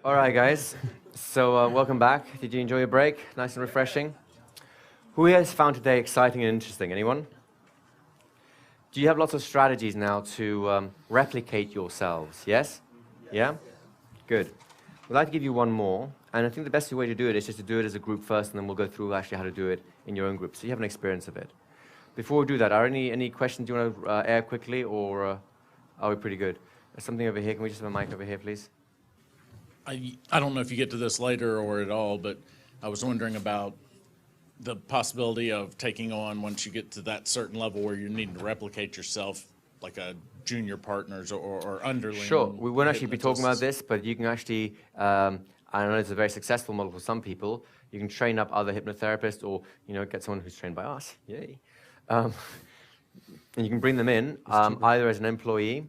All right, guys. So welcome back. Did you enjoy your break? Nice and refreshing. Who has found today exciting and interesting? Anyone? Do you have lots of strategies now to replicate yourselves? Yes? Yeah? Good. We'd like to give you one more, and I think the best way to do it is just to do it as a group first, and then we'll go through actually how to do it in your own group, so you have an experience of it. Before we do that, are any questions you want to air quickly, or are we pretty good? There's something over here. Can we just have a mic over here, please? I don't know if you get to this later or at all, but I was wondering about the possibility of taking on, once you get to that certain level where you're needing to replicate yourself, like a junior partners or underling. Sure. We won't actually be talking about hypnotists. this, but you can actually, I know it's a very successful model for some people. You can train up other hypnotherapists or, get someone who's trained by us. Yay. And you can bring them in either as an employee,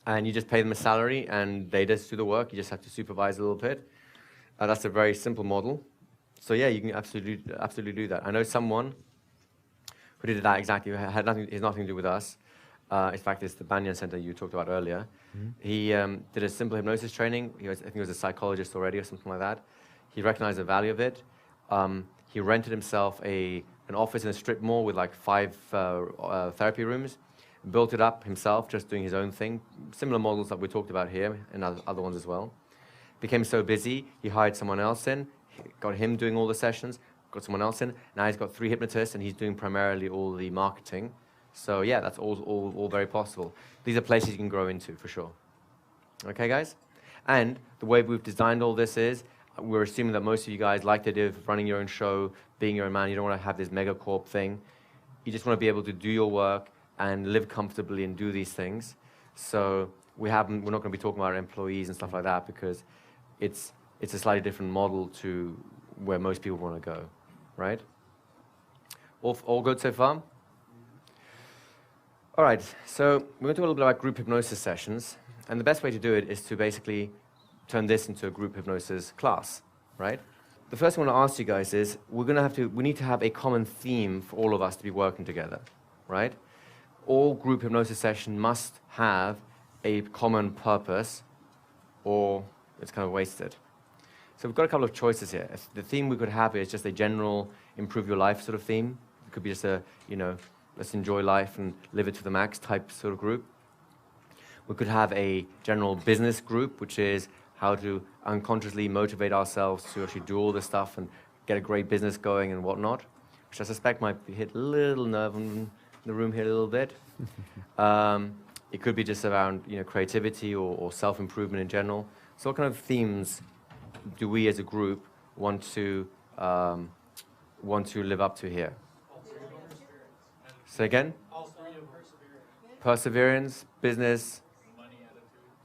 and you just pay them a salary, and they just do the work. You just have to supervise a little bit. That's a very simple model. So yeah, you can absolutely do that. I know someone who did that exactly. It has nothing to do with us. In fact, it's the Banyan Center you talked about earlier. Mm-hmm. He did a simple hypnosis training. I think he was a psychologist already or something like that. He recognized the value of it. He rented himself an office in a strip mall with like 5 therapy rooms. Built it up himself, just doing his own thing. Similar models that we talked about here and other ones as well. Became so busy, he hired someone else in, got him doing all the sessions, got someone else in. Now he's got 3 hypnotists, and he's doing primarily all the marketing. So yeah, that's all very possible. These are places you can grow into, for sure. Okay, guys? And the way we've designed all this is, we're assuming that most of you guys like the idea of running your own show, being your own man. You don't want to have this megacorp thing. You just want to be able to do your work and live comfortably and do these things. So we're not going to be talking about our employees and stuff like that, because it's a slightly different model to where most people want to go, right? All good so far? All right, so we're going to talk a little bit about group hypnosis sessions, and the best way to do it is to basically turn this into a group hypnosis class, right? The first thing I want to ask you guys is, we need to have a common theme for all of us to be working together, right? All group hypnosis session must have a common purpose, or it's kind of wasted. So we've got a couple of choices here. The theme we could have is just a general improve your life sort of theme. It could be just a, let's enjoy life and live it to the max type sort of group. We could have a general business group, which is how to unconsciously motivate ourselves to actually do all this stuff and get a great business going and whatnot, which I suspect might hit a little nerve in the room here a little bit. It could be just around creativity or self-improvement in general. So what kind of themes do we as a group want to live up to here? Say again? Perseverance, business,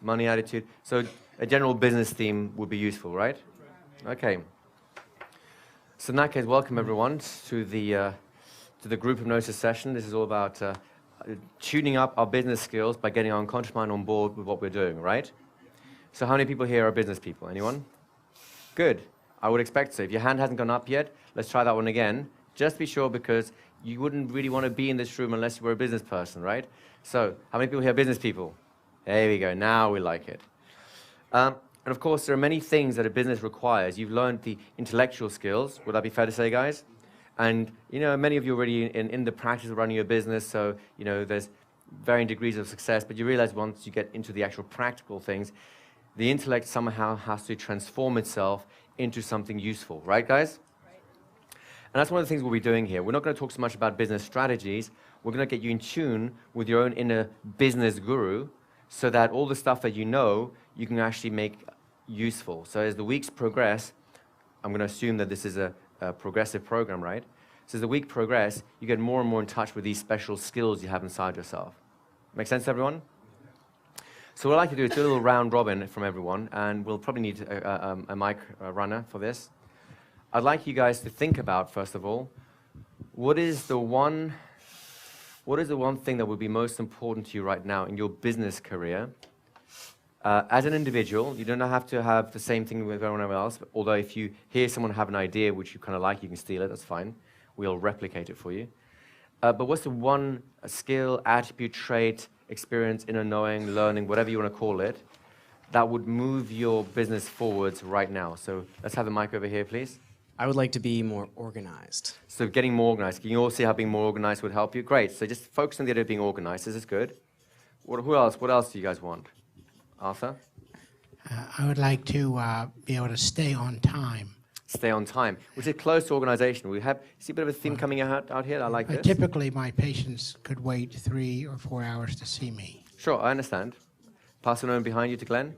money attitude. So a general business theme would be useful, right? Okay. So in that case, welcome everyone to the group hypnosis session. This is all about tuning up our business skills by getting our unconscious mind on board with what we're doing, right? So how many people here are business people? Anyone? Good. I would expect so. If your hand hasn't gone up yet, let's try that one again. Just be sure, because you wouldn't really want to be in this room unless you were a business person, right? So how many people here are business people? There we go. Now we like it. And of course, there are many things that a business requires. You've learned the intellectual skills. Would that be fair to say, guys? And, many of you are already in the practice of running your business, so, there's varying degrees of success, but you realize once you get into the actual practical things, the intellect somehow has to transform itself into something useful. Right, guys? Right. And that's one of the things we'll be doing here. We're not going to talk so much about business strategies. We're going to get you in tune with your own inner business guru, so that all the stuff that you can actually make useful. So as the weeks progress, I'm going to assume that this is a progressive program, right? So as the week progress, you get more and more in touch with these special skills you have inside yourself. Make sense to everyone? So what I'd like to do is do a little round robin from everyone, and we'll probably need a mic runner for this. I'd like you guys to think about, first of all, what is the one thing that would be most important to you right now in your business career? As an individual, you don't have to have the same thing with everyone else, although if you hear someone have an idea which you kind of like, you can steal it, that's fine. We'll replicate it for you. But what's the one skill, attribute, trait, experience, inner knowing, learning, whatever you want to call it, that would move your business forwards right now? So let's have the mic over here, please. I would like to be more organized. So getting more organized. Can you all see how being more organized would help you? Great. So just focus on the idea of being organized. This is good. Who else? What else do you guys want? Arthur? I would like to be able to stay on time. Stay on time, which is close to organization. We have, see a bit of a theme coming out here? I like this. Typically, my patients could wait 3 or 4 hours to see me. Sure, I understand. Pass it on behind you to Glenn.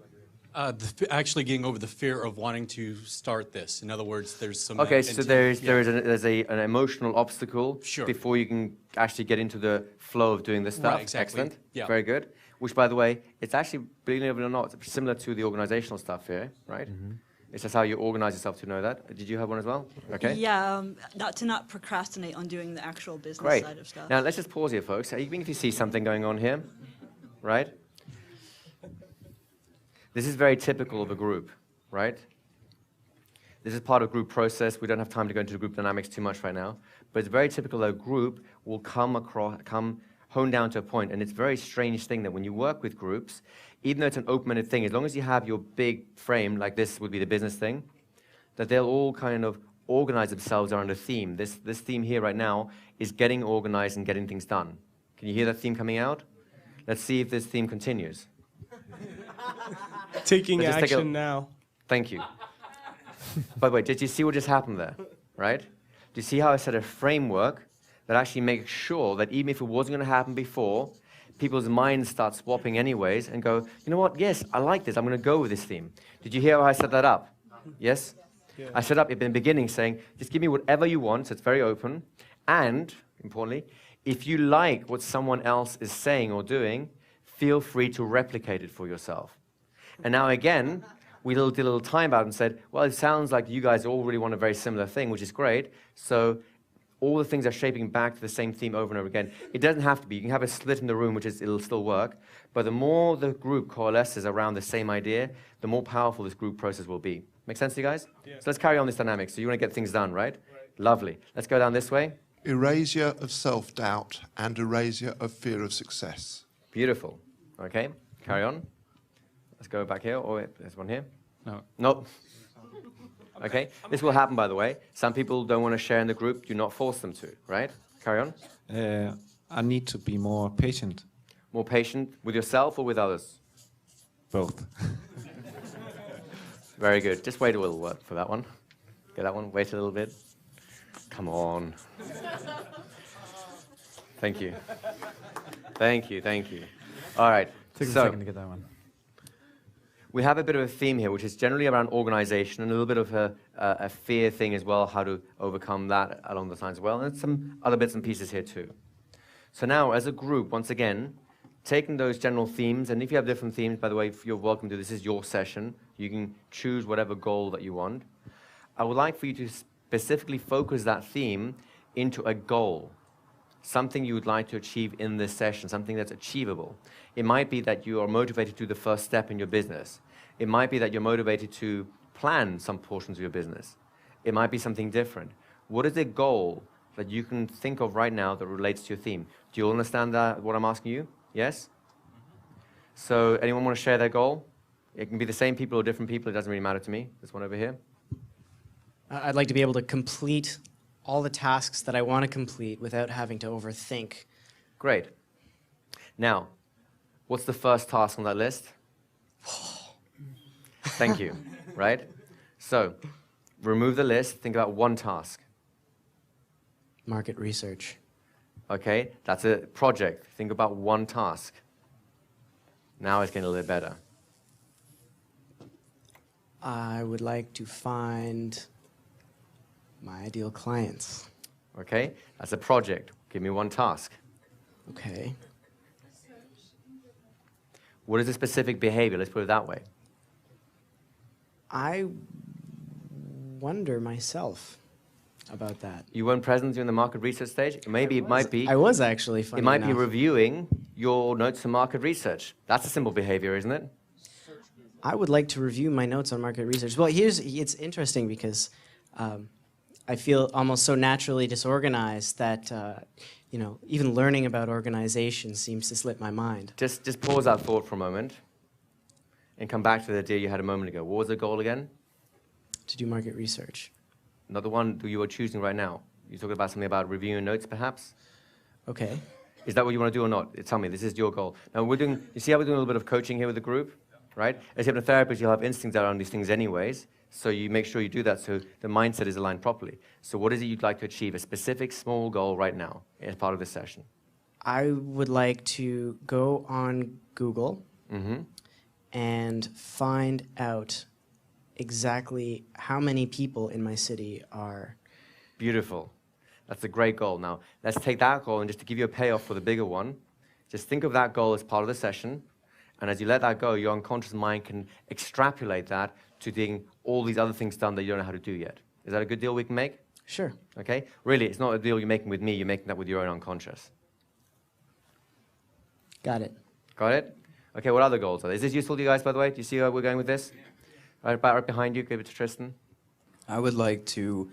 Actually getting over the fear of wanting to start this. In other words, there's some... Okay, so there's an emotional obstacle Sure. before you can actually get into the flow of doing this stuff. Right, exactly. Excellent. Yeah. Very good. Which, by the way, it's actually, believe it or not, similar to the organizational stuff here, right? Mm-hmm. It's just how you organize yourself to know that. Did you have one as well? Okay. Yeah, not procrastinate on doing the actual business Great. side of stuff. Now, let's just pause here, folks. Even if you see something going on here, right? This is very typical of a group, right? This is part of group process. We don't have time to go into the group dynamics too much right now, but it's very typical that a group will hone down to a point, and it's a very strange thing that when you work with groups, even though it's an open-ended thing, as long as you have your big frame, like this would be the business thing, that they'll all kind of organize themselves around a theme. This theme here right now is getting organized and getting things done. Can you hear that theme coming out? Let's see if this theme continues. Taking Let's just take action now. Thank you. By the way, did you see what just happened there, right? Do you see how I set a framework that actually makes sure that even if it wasn't going to happen before, people's minds start swapping anyways and go, you know what, yes, I like this, I'm going to go with this theme. Did you hear how I set that up? Yes? Yeah. I set up in the beginning saying, just give me whatever you want, so it's very open, and, importantly, if you like what someone else is saying or doing, feel free to replicate it for yourself. And now again, we did a little time out and said, well, it sounds like you guys all really want a very similar thing, which is great, so all the things are shaping back to the same theme over and over again. It doesn't have to be. You can have a split in the room, it'll still work. But the more the group coalesces around the same idea, the more powerful this group process will be. Make sense to you guys? Yeah. So let's carry on this dynamic. So you want to get things done, right? Lovely. Let's go down this way. Erasure of self-doubt and erasure of fear of success. Beautiful. Okay, carry on. Let's go back here. Oh, wait, there's one here. No. Nope. Okay, this will happen, by the way. Some people don't want to share in the group. Do not force them to, right? Carry on. I need to be more patient. More patient with yourself or with others? Both. Very good. Just wait a little bit for that one. Get that one. Wait a little bit. Come on. Thank you. Thank you. Thank you. All right. Took a second to get that one. We have a bit of a theme here, which is generally around organization and a little bit of a fear thing as well, how to overcome that along the lines as well, and some other bits and pieces here too. So now, as a group, once again, taking those general themes, and if you have different themes, by the way, you're welcome to, this is your session. You can choose whatever goal that you want. I would like for you to specifically focus that theme into a goal, something you would like to achieve in this session, something that's achievable. It might be that you are motivated to do the first step in your business. It might be that you're motivated to plan some portions of your business. It might be something different. What is a goal that you can think of right now that relates to your theme? Do you understand that, what I'm asking you? Yes? So anyone want to share their goal? It can be the same people or different people. It doesn't really matter to me. This one over here. I'd like to be able to complete all the tasks that I want to complete without having to overthink. Great. Now, what's the first task on that list? Thank you, right? So, remove the list, think about one task. Market research. Okay, that's a project. Think about one task. Now it's getting a little better. I would like to find my ideal clients. Okay, that's a project. Give me one task. Okay. What is a specific behavior? Let's put it that way. I wonder myself about that. You weren't present during the market research stage? Maybe it might be. I was actually, funny It might be enough. reviewing your notes on market research. That's a simple behavior, isn't it? I would like to review my notes on market research. Well, it's interesting because I feel almost so naturally disorganized that, even learning about organization seems to slip my mind. Just pause that thought for a moment. and come back to the idea you had a moment ago. What was the goal again? To do market research. Not the one that you are choosing right now. You're talking about something about reviewing notes, perhaps? Okay. Is that what you want to do or not? Tell me, this is your goal. Now, you see how we're doing a little bit of coaching here with the group, right? As hypnotherapists, you'll have instincts around these things anyways, so you make sure you do that so the mindset is aligned properly. So what is it you'd like to achieve? A specific small goal right now as part of this session. I would like to go on Google and find out exactly how many people in my city are. Beautiful. That's a great goal. Now, let's take that goal, and just to give you a payoff for the bigger one, just think of that goal as part of the session, and as you let that go, your unconscious mind can extrapolate that to getting all these other things done that you don't know how to do yet. Is that a good deal we can make? Sure. Okay? Really, it's not a deal you're making with me, you're making that with your own unconscious. Got it. Got it? Okay, what other goals are there? Is this useful to you guys, by the way? Do you see where we're going with this? Right behind you, give it to Tristan. I would like to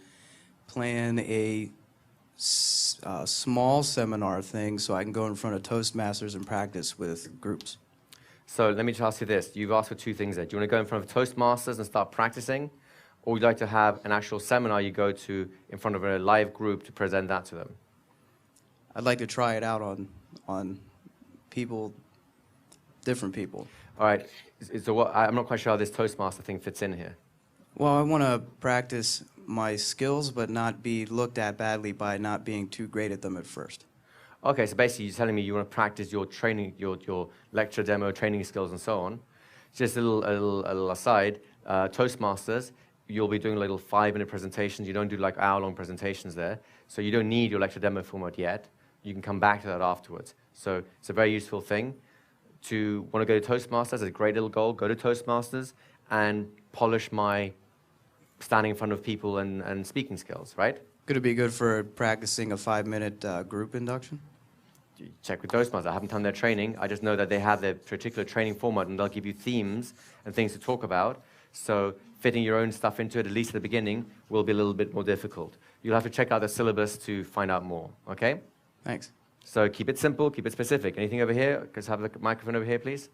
plan a small seminar thing so I can go in front of Toastmasters and practice with groups. So let me just ask you this. You've asked for two things there. Do you want to go in front of Toastmasters and start practicing? Or would you like to have an actual seminar you go to in front of a live group to present that to them? I'd like to try it out on people, different people. All right. So I'm not quite sure how this Toastmaster thing fits in here. Well, I want to practice my skills but not be looked at badly by not being too great at them at first. Okay, so basically you're telling me you want to practice your training, your lecture demo, training skills and so on. Just a little aside, Toastmasters, you'll be doing little 5-minute presentations. You don't do like hour-long presentations there. So you don't need your lecture demo format yet. You can come back to that afterwards. So it's a very useful thing. To want to go to Toastmasters, it's a great little goal. Go to Toastmasters and polish my standing in front of people and speaking skills, right? Could it be good for practicing a 5-minute group induction? Check with Toastmasters. I haven't done their training. I just know that they have their particular training format, and they'll give you themes and things to talk about. So fitting your own stuff into it, at least at the beginning, will be a little bit more difficult. You'll have to check out the syllabus to find out more, okay? Thanks. So keep it simple, keep it specific. Anything over here? Just have the microphone over here, please.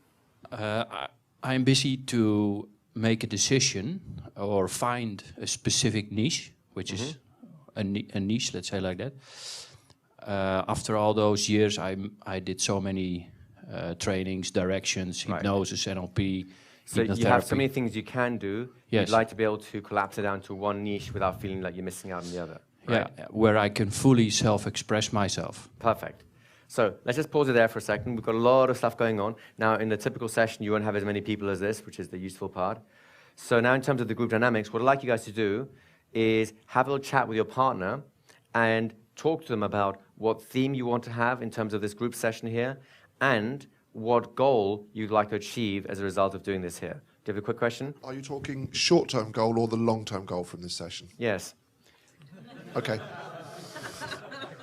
I'm busy to make a decision or find a specific niche, which is a niche, let's say like that. After all those years, I did so many trainings, directions, hypnosis, NLP, So you have so many things you can do. Yes. You'd like to be able to collapse it down to one niche without feeling like you're missing out on the other. Right? Yeah, where I can fully self-express myself. Perfect. So let's just pause it there for a second. We've got a lot of stuff going on. Now, in the typical session, you won't have as many people as this, which is the useful part. So now in terms of the group dynamics, what I'd like you guys to do is have a little chat with your partner and talk to them about what theme you want to have in terms of this group session here and what goal you'd like to achieve as a result of doing this here. Do you have a quick question? Are you talking short-term goal or the long-term goal from this session? Yes. Okay.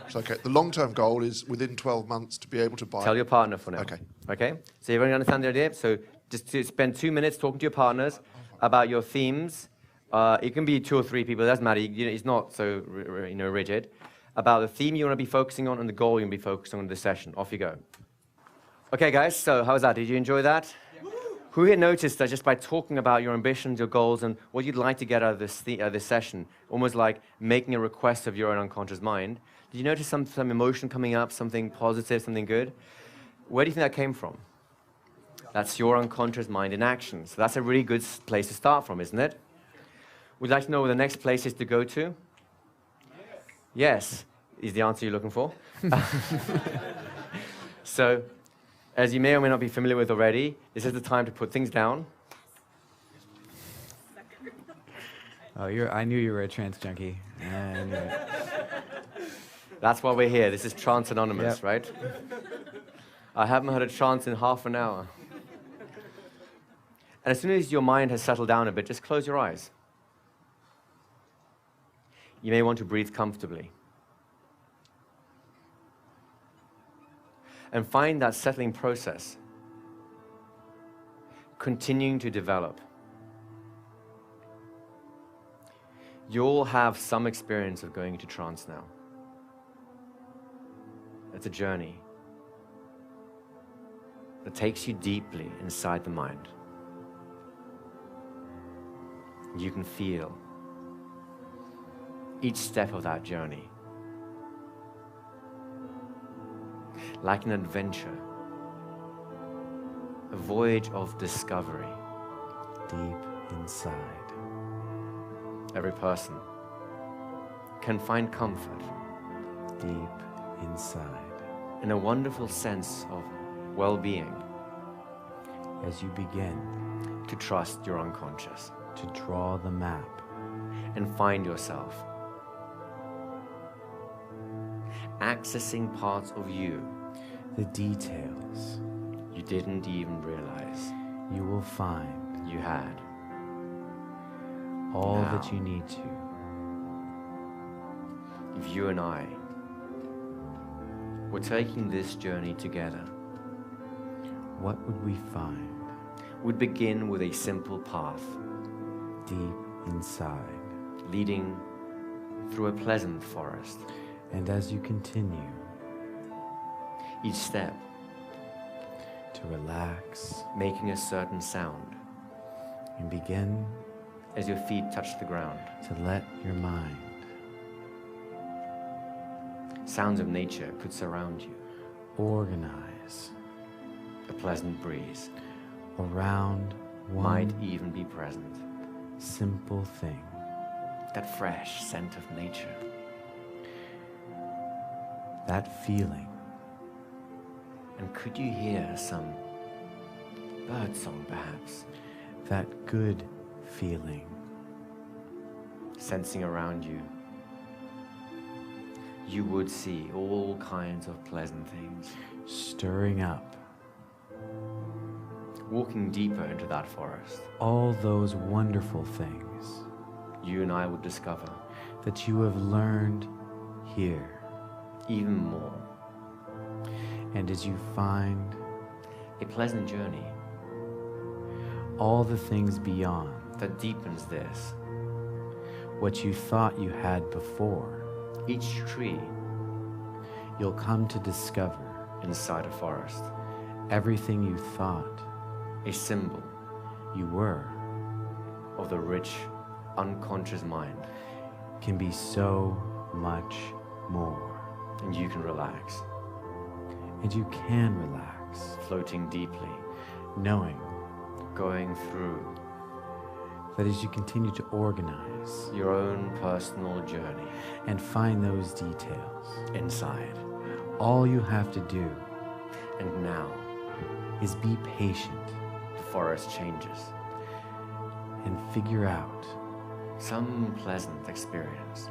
So, okay, the long-term goal is within 12 months to be able to buy... Tell your partner for now. Okay. Okay? So you already understand the idea? So just to spend 2 minutes talking to your partners about your themes. It can be 2 or 3 people, it doesn't matter. It's not so rigid. About the theme you want to be focusing on and the goal you want to be focusing on in this session. Off you go. Okay, guys, so how was that? Did you enjoy that? Who here noticed that just by talking about your ambitions, your goals, and what you'd like to get out of this session, almost like making a request of your own unconscious mind, did you notice some emotion coming up, something positive, something good? Where do you think that came from? That's your unconscious mind in action. So that's a really good place to start from, isn't it? Would you like to know where the next place is to go to? Yes, is the answer you're looking for. So, as you may or may not be familiar with already, this is the time to put things down. Oh, I knew you were a trance junkie. I knew it. That's why we're here. This is Trance Anonymous, Yep. right? I haven't heard a trance in half an hour. And as soon as your mind has settled down a bit, just close your eyes. You may want to breathe comfortably. And find that settling process continuing to develop. You'll have some experience of going into trance now. It's a journey that takes you deeply inside the mind. You can feel each step of that journey like an adventure, a voyage of discovery. Deep inside. Every person can find comfort Deep inside. in a wonderful sense of well-being As you begin to trust your unconscious to draw the map, and find yourself accessing parts of you the details, you didn't even realize you will find you had. all Now. that you need to. If you and I were taking this journey together, What would we find we'd begin with a simple path deep inside? leading through a pleasant forest. And as you continue Each step to relax making a certain sound and begin as your feet touch the ground. to let your mind Sounds of nature could surround you. organize A pleasant breeze around might one even be present. simple thing. That fresh scent of nature. That feeling. And could you hear some bird song perhaps? That good feeling. Sensing around you, you would see all kinds of pleasant things. Stirring up Walking deeper into that forest, all those wonderful things you and I would discover that you have learned here. even more. And as you find A pleasant journey all the things beyond that deepens this. what you thought you had before, Each tree you'll come to discover inside a forest, everything you thought a symbol you were of the rich, unconscious mind. can be so much more. And you can relax, And you can relax, floating deeply, knowing going through that as you continue to organize your own personal journey and find those details, inside. all you have to do And now is be patient the forest changes. and figure out Some pleasant experience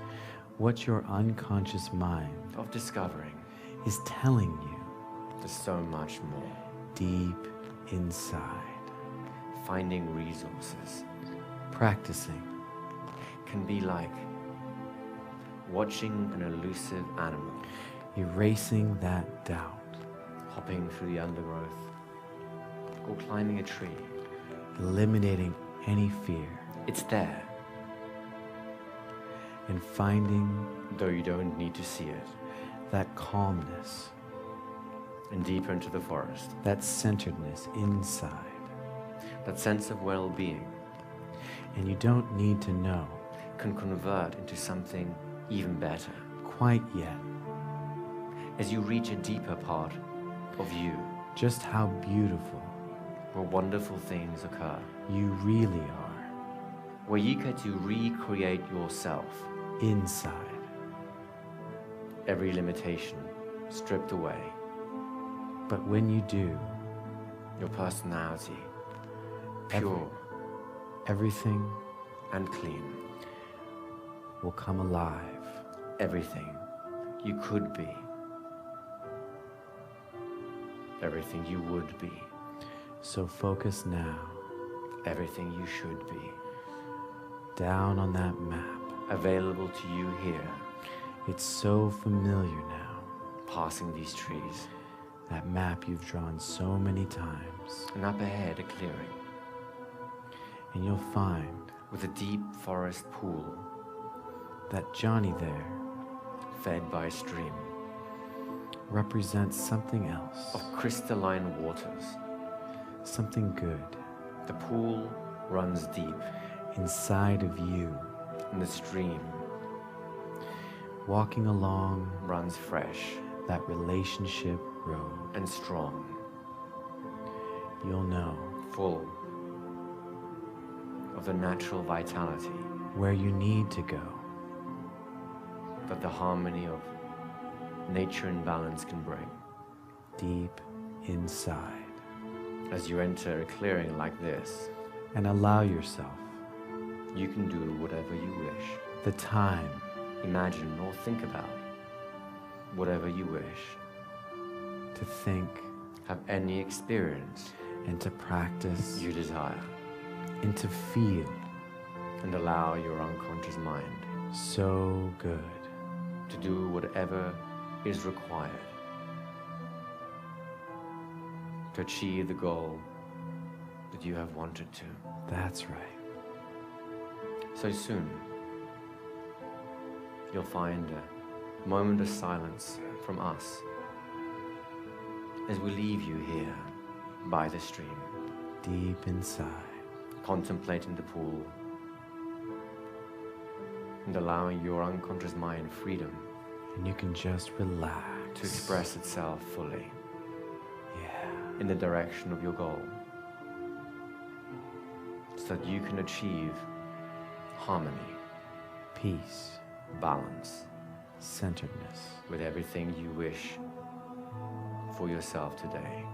what your unconscious mind of discovering is telling you there's so much more. deep inside. Finding resources Practicing can be like watching an elusive animal erasing that doubt, hopping through the undergrowth or climbing a tree. eliminating any fear, It's there, and finding though you don't need to see it. that calmness, And deeper into the forest, that centeredness inside. that sense of well-being And you don't need to know can convert into something even better quite yet as you reach a deeper part of you just how beautiful where wonderful things occur, you really are where you get to recreate yourself, inside. every limitation stripped away, But when you do, your personality Every- pure everything and clean, will come alive. everything you could be, everything you would be, So focus now everything you should be, down on that map. available to you here, It's so familiar now. passing these trees, That map you've drawn so many times. and up ahead a clearing And you'll find with a deep forest pool that Johnny there fed by a stream represents something else. of crystalline waters. Something good The pool runs deep inside of you, And the stream walking along runs fresh that relationship road. and strong, You'll know full of the natural vitality where you need to go. that the harmony of nature and balance can bring. Deep inside. As you enter a clearing like this, And allow yourself you can do whatever you wish. the time Imagine or think about whatever you wish. to think Have any experience and to practice you desire. and to feel And allow your unconscious mind so good. to do whatever is required to achieve the goal that you have wanted to. That's right. So soon, you'll find a moment of silence from us as we leave you here by the stream, Deep inside. contemplating the pool and allowing your unconscious mind freedom And you can just relax. to express itself fully Yeah. in the direction of your goal, so that you can achieve harmony, Peace. balance Centeredness. with everything you wish for yourself today.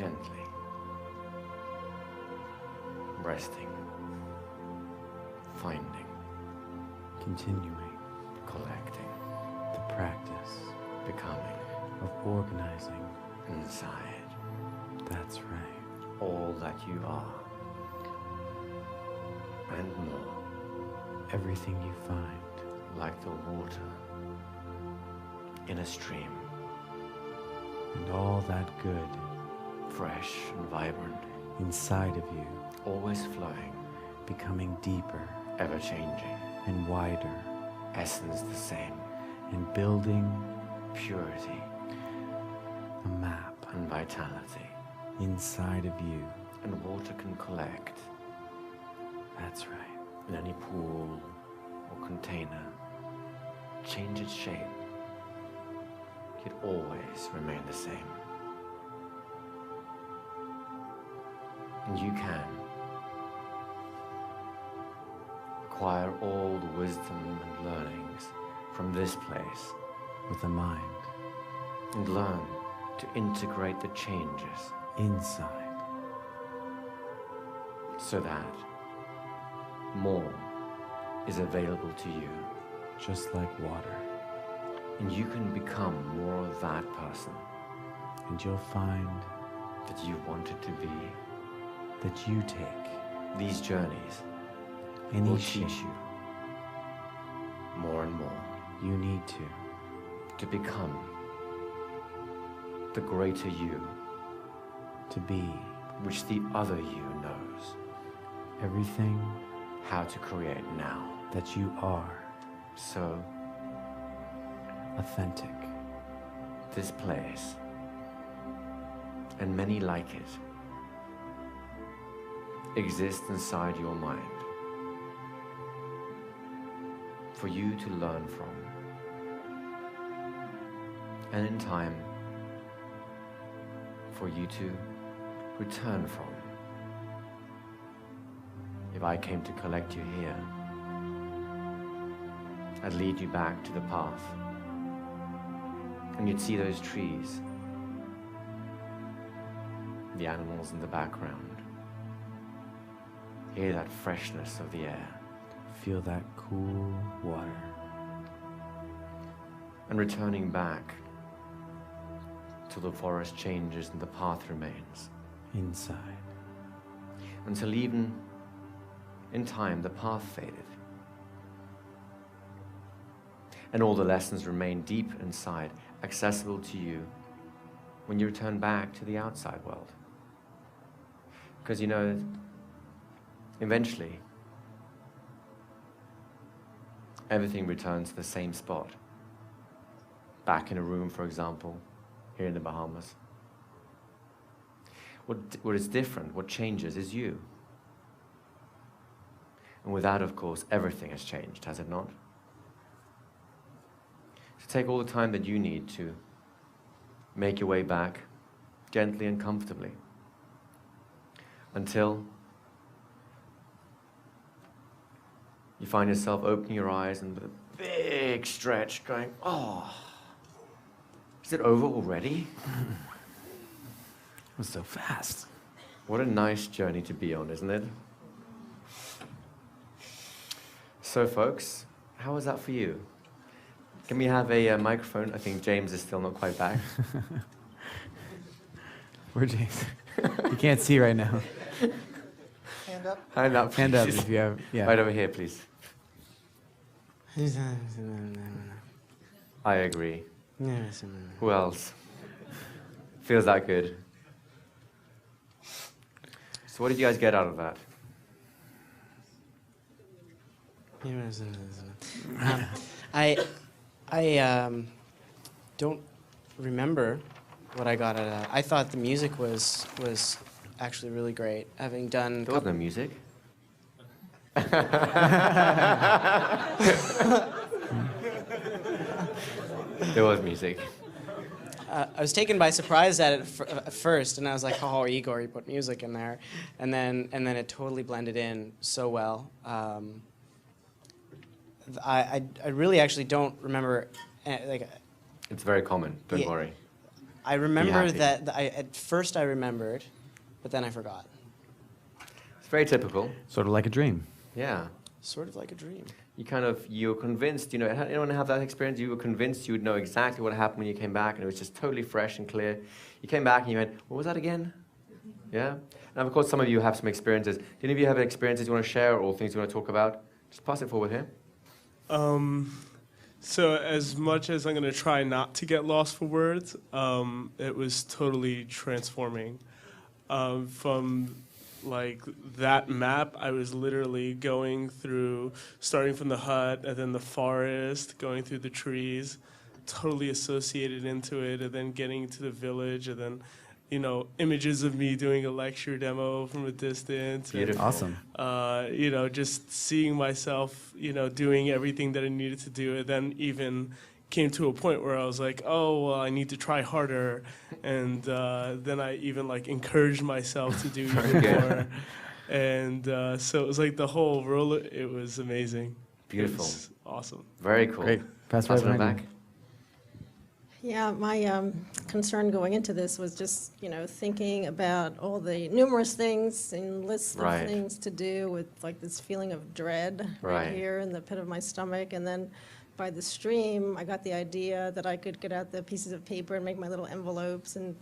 Gently. Resting. Finding. Continuing Collecting. the practice Becoming. of organizing. Inside. That's right. All that you are. And more. Everything you find Like the water. In a stream. and all that good Fresh and vibrant. inside of you, Always flowing. becoming deeper Ever changing. and wider, Essence the same. and building Purity a map and vitality. inside of you. And water can collect That's right. in any pool or container. Change its shape. Yet always remain the same. And you can acquire all the wisdom and learnings from this place With a mind and learn to integrate the changes inside. so that more is available to you, Just like water. and you can become more of that person And you'll find that you wanted to be. that you take These journeys any will shape teach you more and more you need to become the greater you, to be which the other you knows everything how to create now. that you are. So Authentic. this place, and many like it, exist inside your mind for you to learn from, and in time for you to return from. If I came to collect you here, I'd lead you back to the path, and you'd see those trees, the animals in the background, hear that freshness of the air, Feel that cool water. and returning back till the forest changes and the path remains, Inside. until even in time the path faded, and all the lessons remain deep inside, accessible to you when you return back to the outside world. Because you know, eventually, everything returns to the same spot. Back in a room, for example, here in the Bahamas. What is different, what changes is you. And with that, of course, everything has changed, has it not? So take all the time that you need to make your way back, gently and comfortably, until you find yourself opening your eyes and with a big stretch going, oh, is it over already? It was so fast. What a nice journey to be on, isn't it? So folks, how was that for you? Can we have a microphone? I think James is still not quite back. Where James? You can't see right now. Hand up. Hand up, Hand up please. if you have. Yeah. Right over here, please. I agree. Who else? Feels that good. So what did you guys get out of that? I don't remember what I got out of that. I thought the music was actually really great. Having done There was no music. There was music. I was taken by surprise at it at first, and I was like, "Oh, Igor, you put music in there," and then it totally blended in so well. I really actually don't remember like. It's very common, don't Yeah. worry. I remember happy. that, at first I remembered, but then I forgot. It's very typical. Sort of like a dream. Yeah. Sort of like a dream. You were convinced, anyone have that experience? You were convinced you would know exactly what happened when you came back, and it was just totally fresh and clear. You came back and you went, what was that again? Yeah? And of course, some of you have some experiences. Do any of you have experiences you want to share or things you want to talk about? Just pass it forward here. So as much as I'm going to try not to get lost for words, it was totally transforming. From like that map, I was literally going through, starting from the hut and then the forest, going through the trees, totally associated into it, and then getting to the village, and then, images of me doing a lecture demo from a distance. Beautiful. Awesome. Just seeing myself, doing everything that I needed to do, and then even came to a point where I was like, oh, well, I need to try harder, and then I even encouraged myself to do even more, and so it was like the whole roller. It was amazing. Beautiful. It was awesome. Very cool. Great. Pass Pass right it behind back. you. Yeah, my concern going into this was just, thinking about all the numerous things and lists Right. of things to do with this feeling of dread Right. here in the pit of my stomach. And then by the stream, I got the idea that I could get out the pieces of paper and make my little envelopes and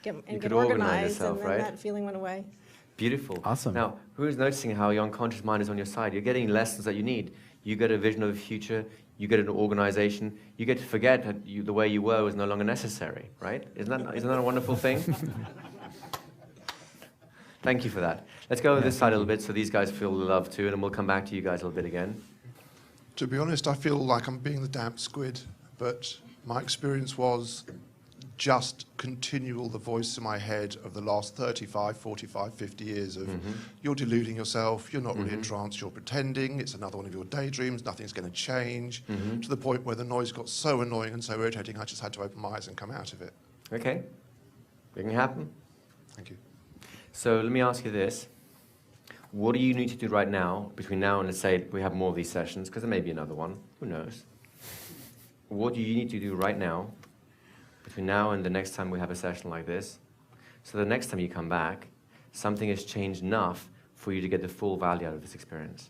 get could organize organized, yourself, and then right? that feeling went away. Beautiful. Awesome. Now, who's noticing how your unconscious mind is on your side? You're getting lessons that you need. You get a vision of the future. You get an organization. You get to forget that the way you were was no longer necessary, right? Isn't that a wonderful thing? Thank you for that. Let's go over this side a little bit so these guys feel the love too, and then we'll come back to you guys a little bit again. To be honest, I feel like I'm being the damp squid, but my experience was just continual the voice in my head of the last 35, 45, 50 years of you're deluding yourself, you're not really in trance, you're pretending, it's another one of your daydreams, nothing's going to change, to the point where the noise got so annoying and so irritating I just had to open my eyes and come out of it. Okay. It can happen. Thank you. So let me ask you this. What do you need to do right now, between now and let's say we have more of these sessions, because there may be another one, who knows? What do you need to do right now, between now and the next time we have a session like this, so the next time you come back, something has changed enough for you to get the full value out of this experience?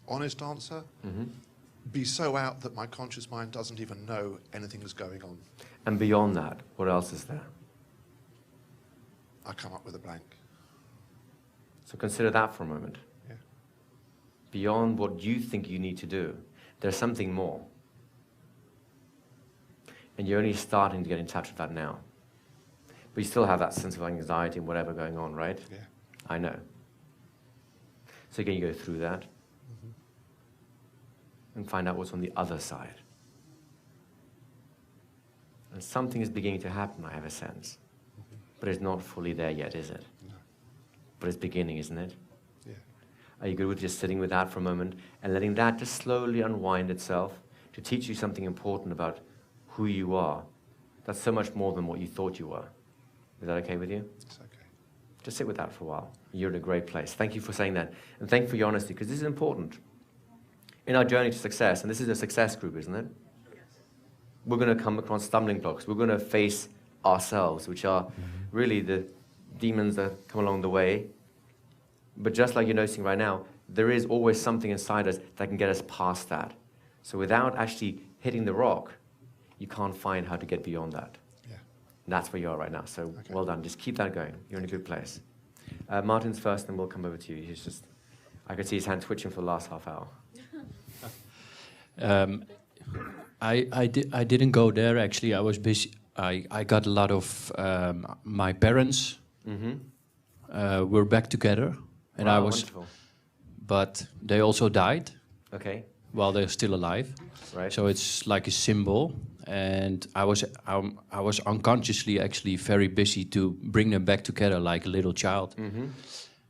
Honest answer? Be so out that my conscious mind doesn't even know anything is going on. And beyond that, what else is there? I come up with a blank. So consider that for a moment. Yeah. Beyond what you think you need to do, there's something more. And you're only starting to get in touch with that now. But you still have that sense of anxiety and whatever going on, right? Yeah. I know. So again, you go through that and find out what's on the other side. And something is beginning to happen, I have a sense. But it's not fully there yet, is it? No. But it's beginning, isn't it? Yeah. Are you good with just sitting with that for a moment and letting that just slowly unwind itself to teach you something important about who you are? That's so much more than what you thought you were. Is that okay with you? It's okay. Just sit with that for a while. You're in a great place. Thank you for saying that. And thank you for your honesty, because this is important. In our journey to success, and this is a success group, isn't it? We're going to come across stumbling blocks. We're going to face ourselves, which are really the demons that come along the way. But just like you're noticing right now, there is always something inside us that can get us past that. So without actually hitting the rock, you can't find how to get beyond that. Yeah. And that's where you are right now. So Okay. well done. Just keep that going. You're in a good place. Martin's first, and we'll come over to you. He's just, I could see his hand twitching for the last half hour. I didn't go there actually. I was busy. I got a lot of my parents were back together, and Wow, I was, wonderful. but they also died Okay, while they're still alive. right. So it's like a symbol, and I was unconsciously actually very busy to bring them back together like a little child.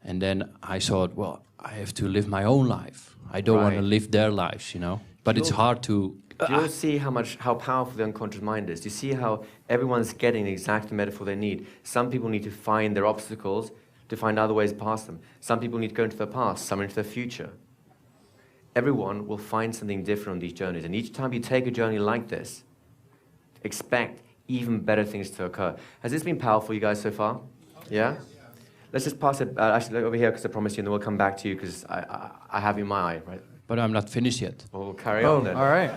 And then I thought, well, I have to live my own life. I don't want to Right. live their lives, you know. But it's Sure. hard to. Do you see how powerful the unconscious mind is? Do you see how everyone's getting the exact metaphor they need? Some people need to find their obstacles to find other ways past them. Some people need to go into their past, some into their future. Everyone will find something different on these journeys. And each time you take a journey like this, expect even better things to occur. Has this been powerful for you guys so far? Yeah? Let's just pass it actually over here because I promised you, and then we'll come back to you because I have you in my eye, right? But I'm not finished yet. Well, we'll carry on then. All right.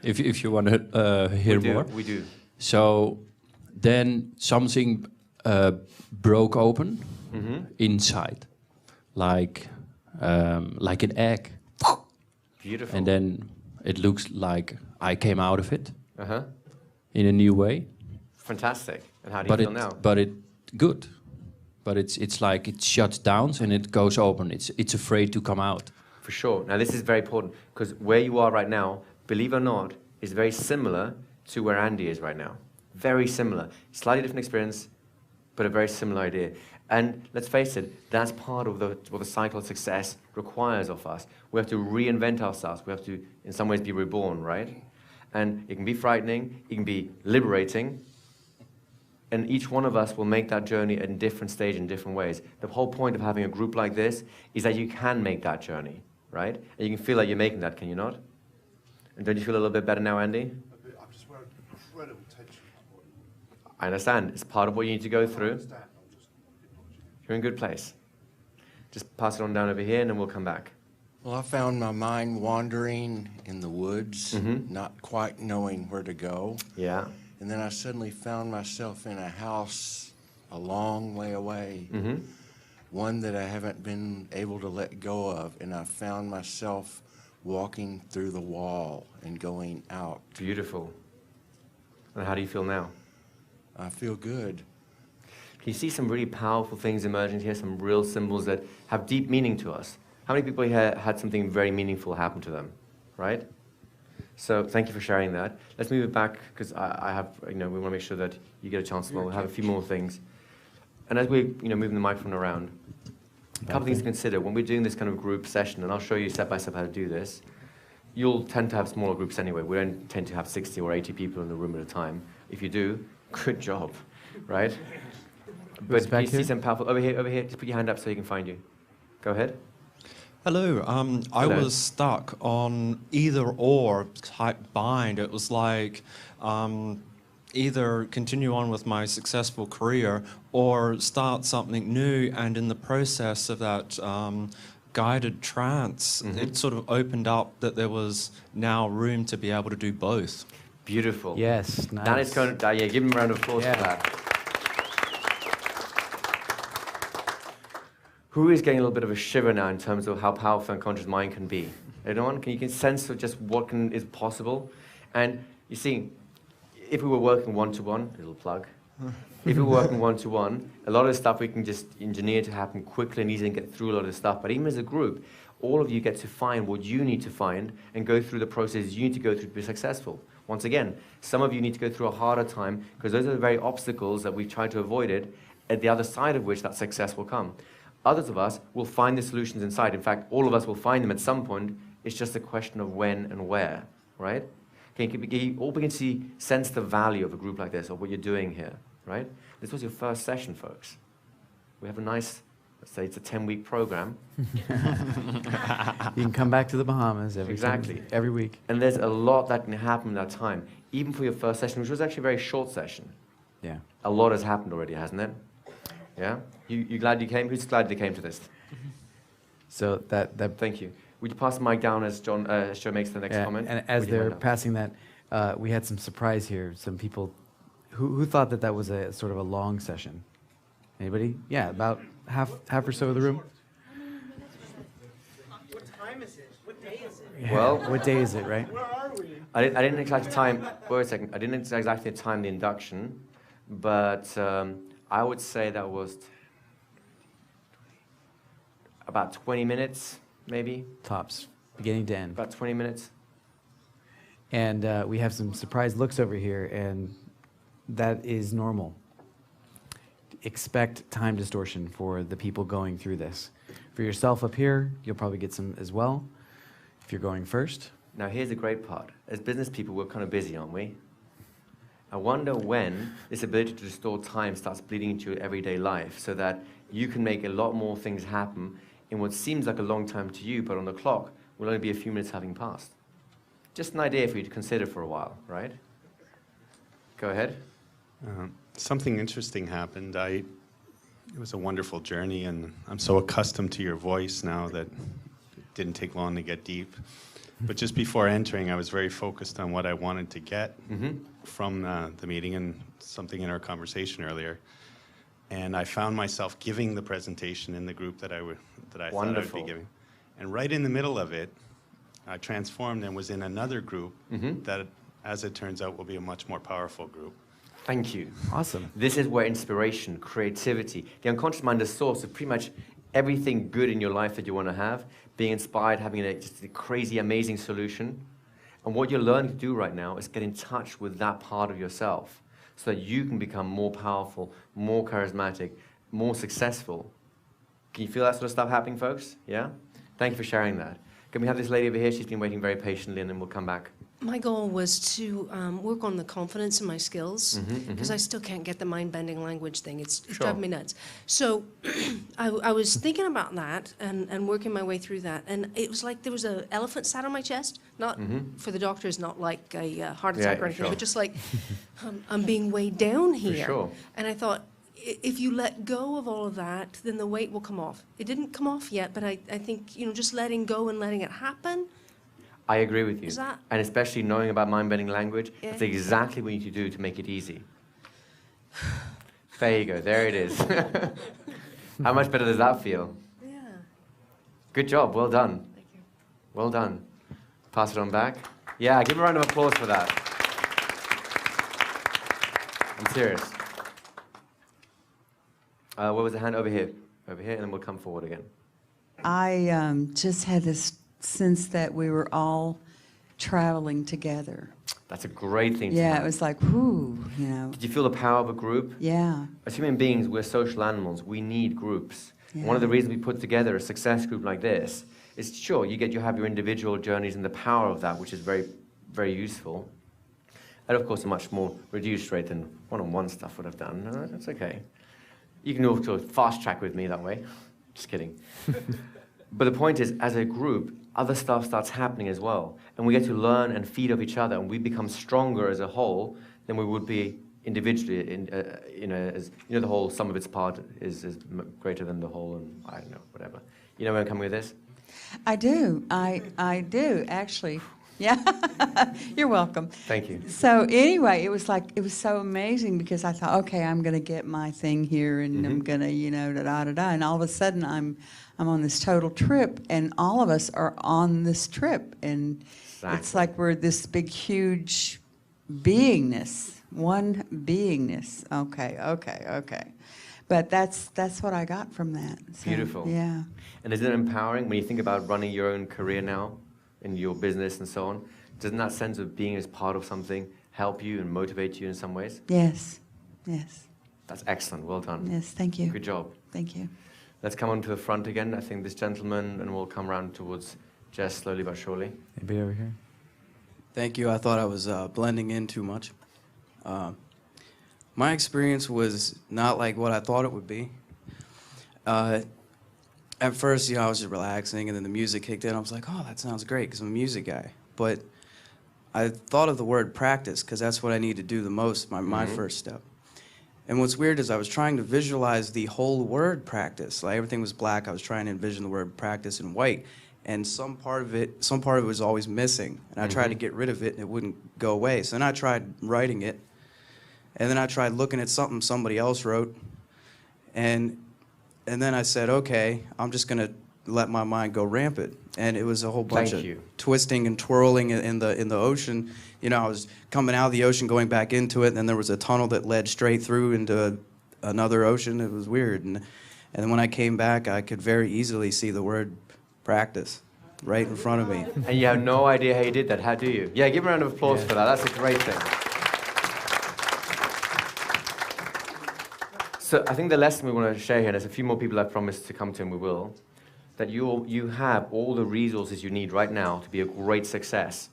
If you want to hear more. We do. So then something broke open inside, like an egg. Beautiful. And then it looks like I came out of it Uh-huh. in a new way. Fantastic. And how do you feel now? But it good. But it's like it shuts down and it goes open. It's afraid to come out. For sure. Now, this is very important because where you are right now, believe it or not, is very similar to where Andy is right now. Very similar. Slightly different experience, but a very similar idea. And let's face it, that's part of what the cycle of success requires of us. We have to reinvent ourselves. We have to, in some ways, be reborn, right? And it can be frightening. It can be liberating. And each one of us will make that journey at a different stage in different ways. The whole point of having a group like this is that you can make that journey, right? And you can feel like you're making that, can you not? And don't you feel a little bit better now, Andy? I'm just wearing incredible tension. I understand. It's part of what you need to go through. You're in a good place. Just pass it on down over here, and then we'll come back. Well, I found my mind wandering in the woods, Mhm. not quite knowing where to go. Yeah. And then I suddenly found myself in a house a long way away, Mhm. one that I haven't been able to let go of. And I found myself walking through the wall and going out. Beautiful. And how do you feel now? I feel good. Can you see some really powerful things emerging here, some real symbols that have deep meaning to us? How many people here had something very meaningful happen to them, right? So thank you for sharing that. Let's move it back because I have, we want to make sure that you get a chance to. We'll have a few more things. And as we're, moving the microphone around, a couple of things to consider. When we're doing this kind of group session, and I'll show you step by step how to do this, you'll tend to have smaller groups anyway. We don't tend to have 60 or 80 people in the room at a time. If you do, good job, right? But can you see some powerful, over here, just put your hand up so you can find you. Go ahead. Hello. I Hello. was stuck on either or type bind. It was like either continue on with my successful career or start something new. And in the process of that guided trance, it sort of opened up that there was now room to be able to do both. Beautiful. Yes, nice. That is going to, give him a round of applause for that. Who is getting a little bit of a shiver now in terms of how powerful unconscious mind can be? Anyone? You can sense of just what is possible? And you see, if we were working one-to-one, little plug, if we were working one-to-one, a lot of the stuff we can just engineer to happen quickly and easily and get through a lot of the stuff. But even as a group, all of you get to find what you need to find and go through the process you need to go through to be successful. Once again, some of you need to go through a harder time because those are the very obstacles that we've tried to avoid it, at the other side of which that success will come. Others of us will find the solutions inside. In fact, all of us will find them at some point. It's just a question of when and where, right? Can you all begin to sense the value of a group like this, or what you're doing here, right? This was your first session, folks. We have a nice, let's say it's a 10-week program. You can come back to the Bahamas every week. And there's a lot that can happen in that time. Even for your first session, which was actually a very short session. Yeah. A lot has happened already, hasn't it? Yeah? You glad you came? Who's glad they came to this? So that Thank you. Would you pass the mic down as Joe makes the next comment? And as With your they're hand up. passing that, we had some surprise here. Some people who thought that was a sort of a long session. Anybody? Yeah, about half or so of the room. What time is it? What day is it? Yeah. Well, what day is it, right? Where are we? I didn't exactly time. Wait a second. I didn't exactly time the induction, but I would say that was about 20 minutes, maybe. Tops, beginning to end. About 20 minutes. And we have some surprised looks over here, and that is normal. Expect time distortion for the people going through this. For yourself up here, you'll probably get some as well, if you're going first. Now here's the great part. As business people, we're kind of busy, aren't we? I wonder when this ability to distort time starts bleeding into your everyday life so that you can make a lot more things happen in what seems like a long time to you, but on the clock will only be a few minutes having passed. Just an idea for you to consider for a while, right? Go ahead. Something interesting happened. It was a wonderful journey, and I'm so accustomed to your voice now that it didn't take long to get deep. But just before entering, I was very focused on what I wanted to get from the meeting and something in our conversation earlier. And I found myself giving the presentation in the group that I thought I would be giving. And right in the middle of it, I transformed and was in another group that, as it turns out, will be a much more powerful group. Thank you. Awesome. This is where inspiration, creativity, the unconscious mind is the source of pretty much everything good in your life that you want to have, being inspired, having just a crazy, amazing solution. And what you're learning to do right now is get in touch with that part of yourself so that you can become more powerful, more charismatic, more successful. Can you feel that sort of stuff happening, folks? Yeah? Thank you for sharing that. Can we have this lady over here? She's been waiting very patiently, and then we'll come back. My goal was to work on the confidence in my skills, because I still can't get the mind-bending language thing. It's driving me nuts. So I was thinking about that and working my way through that. And it was like there was an elephant sat on my chest. Not for the doctors, not like a heart attack or anything, but just like I'm being weighed down here. For sure. And I thought, if you let go of all of that, then the weight will come off. It didn't come off yet, but I think, just letting go and letting it happen. I agree with you. Is that- And especially knowing about mind-bending language, Yeah. that's exactly what you need to do to make it easy. There you go. There it is. How much better does that feel? Yeah. Good job. Well done. Thank you. Well done. Pass it on back. Yeah, give a round of applause for that. I'm serious. Where was the hand? Over here. Over here, and then we'll come forward again. I just had this sense that we were all traveling together. That's a great thing to Yeah, have. it was like, whoo, Did you feel the power of a group? Yeah. As human beings, we're social animals. We need groups. Yeah. One of the reasons we put together a success group like this is, sure, you have your individual journeys and the power of that, which is very, very useful. And of course, a much more reduced rate than one-on-one stuff would have done. No, that's okay. You can also fast track with me that way. Just kidding. But the point is, as a group, other stuff starts happening as well. And we get to learn and feed off each other, and we become stronger as a whole than we would be individually. The whole sum of its part is greater than the whole, and I don't know, whatever. You know where I'm coming with this? I do. I do, actually. Yeah. You're welcome. Thank you. So anyway, it was so amazing because I thought, okay, I'm going to get my thing here and I'm going to, da-da-da-da. And all of a sudden I'm on this total trip, and all of us are on this trip. And it's like we're this big, huge beingness, one beingness. Okay. But that's what I got from that. So, Beautiful. Yeah. And is it empowering when you think about running your own career now, in your business and so on? Doesn't that sense of being as part of something help you and motivate you in some ways? Yes. That's excellent. Well done. Yes, thank you. Good job. Thank you. Let's come on to the front again. I think this gentleman, and we'll come around towards Jess slowly but surely. Anybody over here? Thank you. I thought I was blending in too much. My experience was not like what I thought it would be. At first, I was just relaxing, and then the music kicked in. I was like, oh, that sounds great, because I'm a music guy. But I thought of the word practice, because that's what I need to do the most, my first step. And what's weird is I was trying to visualize the whole word practice. Like, everything was black. I was trying to envision the word practice in white. And some part of it was always missing. And I tried to get rid of it, and it wouldn't go away. So then I tried writing it. And then I tried looking at something somebody else wrote. And then I said, okay, I'm just going to let my mind go rampant. And it was a whole bunch of twisting and twirling in the ocean. I was coming out of the ocean, going back into it, and then there was a tunnel that led straight through into another ocean. It was weird. And then when I came back, I could very easily see the word practice right in front of me. And you have no idea how you did that, how do you? Yeah, give a round of applause for that. That's a great thing. So I think the lesson we want to share here, there's a few more people I've promised to come to, and we will, that you have all the resources you need right now to be a great success.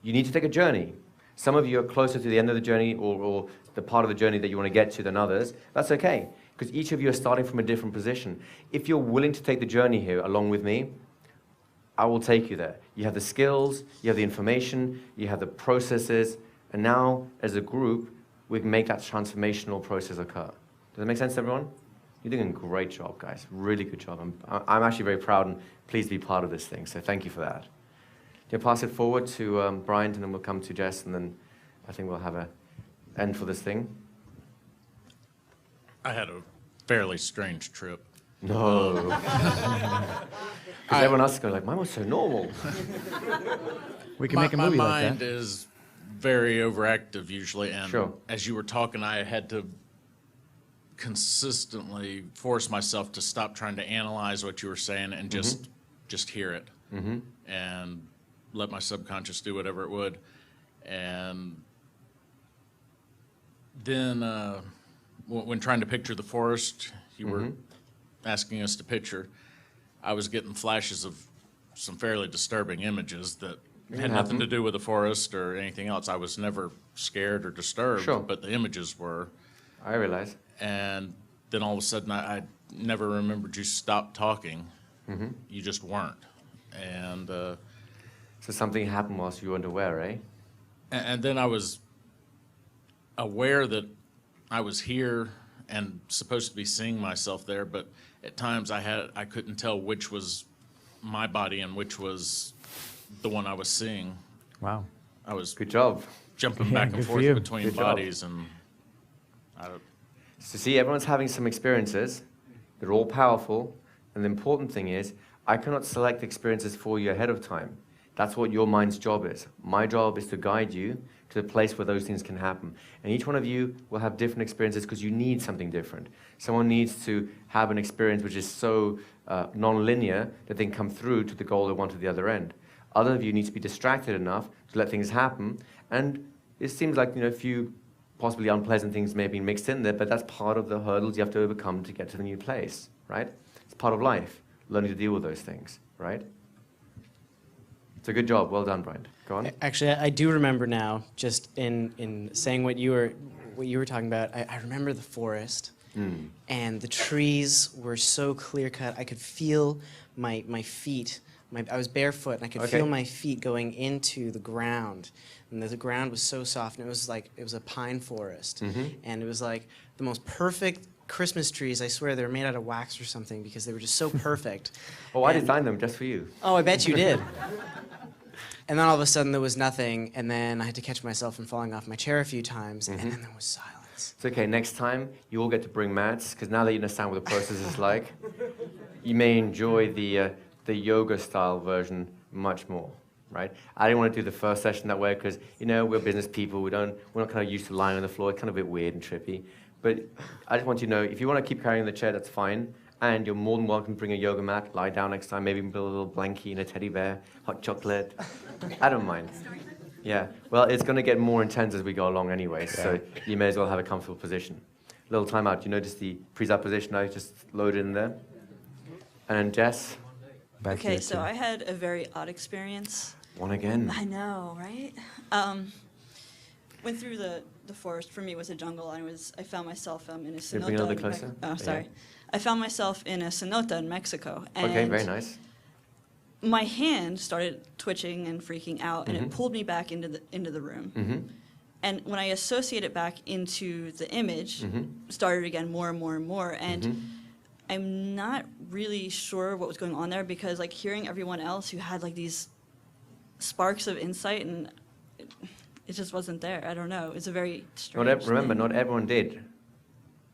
You need to take a journey. Some of you are closer to the end of the journey or the part of the journey that you want to get to than others. That's okay, because each of you are starting from a different position. If you're willing to take the journey here along with me, I will take you there. You have the skills, you have the information, you have the processes. And now, as a group, we can make that transformational process occur. Does that make sense, everyone? You're doing a great job, guys. Really good job. I'm actually very proud and pleased to be part of this thing, so thank you for that. I'll pass it forward to Brian, and then we'll come to Jess, and then I think we'll have an end for this thing. I had a fairly strange trip. No. Because everyone else is going like, mine was so normal. We can make a movie my like mind that. is very overactive usually, and Sure. as you were talking, I had to consistently force myself to stop trying to analyze what you were saying and just hear it, and let my subconscious do whatever it would. And then when trying to picture the forest, you were asking us to picture, I was getting flashes of some fairly disturbing images that had nothing to do with the forest or anything else. I was never scared or disturbed, Sure. but the images were. I realize. And then all of a sudden, I never remembered you stopped talking. You just weren't. And so something happened whilst you were unaware, eh? and then I was aware that I was here and supposed to be seeing myself there, but at times I couldn't tell which was my body and which was the one I was seeing. Wow. I was good job. Jumping Yeah, back and good for forth you. between Good job. bodies, and So see, everyone's having some experiences. They're all powerful. And the important thing is, I cannot select experiences for you ahead of time. That's what your mind's job is. My job is to guide you to the place where those things can happen. And each one of you will have different experiences because you need something different. Someone needs to have an experience which is so non-linear that they can come through to the goal they want at the other end. Other of you need to be distracted enough to let things happen. And it seems like, a few possibly unpleasant things may have been mixed in there, but that's part of the hurdles you have to overcome to get to the new place, right? It's part of life, learning to deal with those things, right? It's a good job. Well done, Brian. Go on. Actually, I do remember now, just in saying what you were talking about, I remember the forest, and the trees were so clear-cut. I could feel my feet. I was barefoot, and I could feel my feet going into the ground. And the ground was so soft, and it was a pine forest. And it was like the most perfect Christmas trees. I swear they were made out of wax or something because they were just so perfect. Oh, I designed them just for you. Oh, I bet you did. And then all of a sudden there was nothing, and then I had to catch myself from falling off my chair a few times, and then there was silence. It's okay. Next time, you all get to bring mats, because now that you understand what the process is like, you may enjoy the yoga-style version much more, right? I didn't want to do the first session that way because, we're business people. We're not kind of used to lying on the floor. It's kind of a bit weird and trippy. But I just want you to know, if you want to keep carrying the chair, that's fine. And you're more than welcome to bring a yoga mat, lie down next time, maybe put a little blankie and a teddy bear, hot chocolate. I don't mind. Yeah. Well, it's going to get more intense as we go along anyway, so you may as well have a comfortable position. Little time out. You notice the presupposition I just loaded in there? And then Jess? Back Okay, here so too. I had a very odd experience. One again. I know, right? Went through the forest. For me, it was a jungle. I found myself in a Can you cenote. bring it a little in bit Mex- closer? Oh, sorry. Yeah. I found myself in a cenote in Mexico. And Okay, very nice. my hand started twitching and freaking out, and it pulled me back into the room. And when I associate it back into the image, started again more and more and more. And I'm not really sure what was going on there because, hearing everyone else who had these sparks of insight, and it just wasn't there. I don't know. It's a very strange. Remember, thing. not everyone did.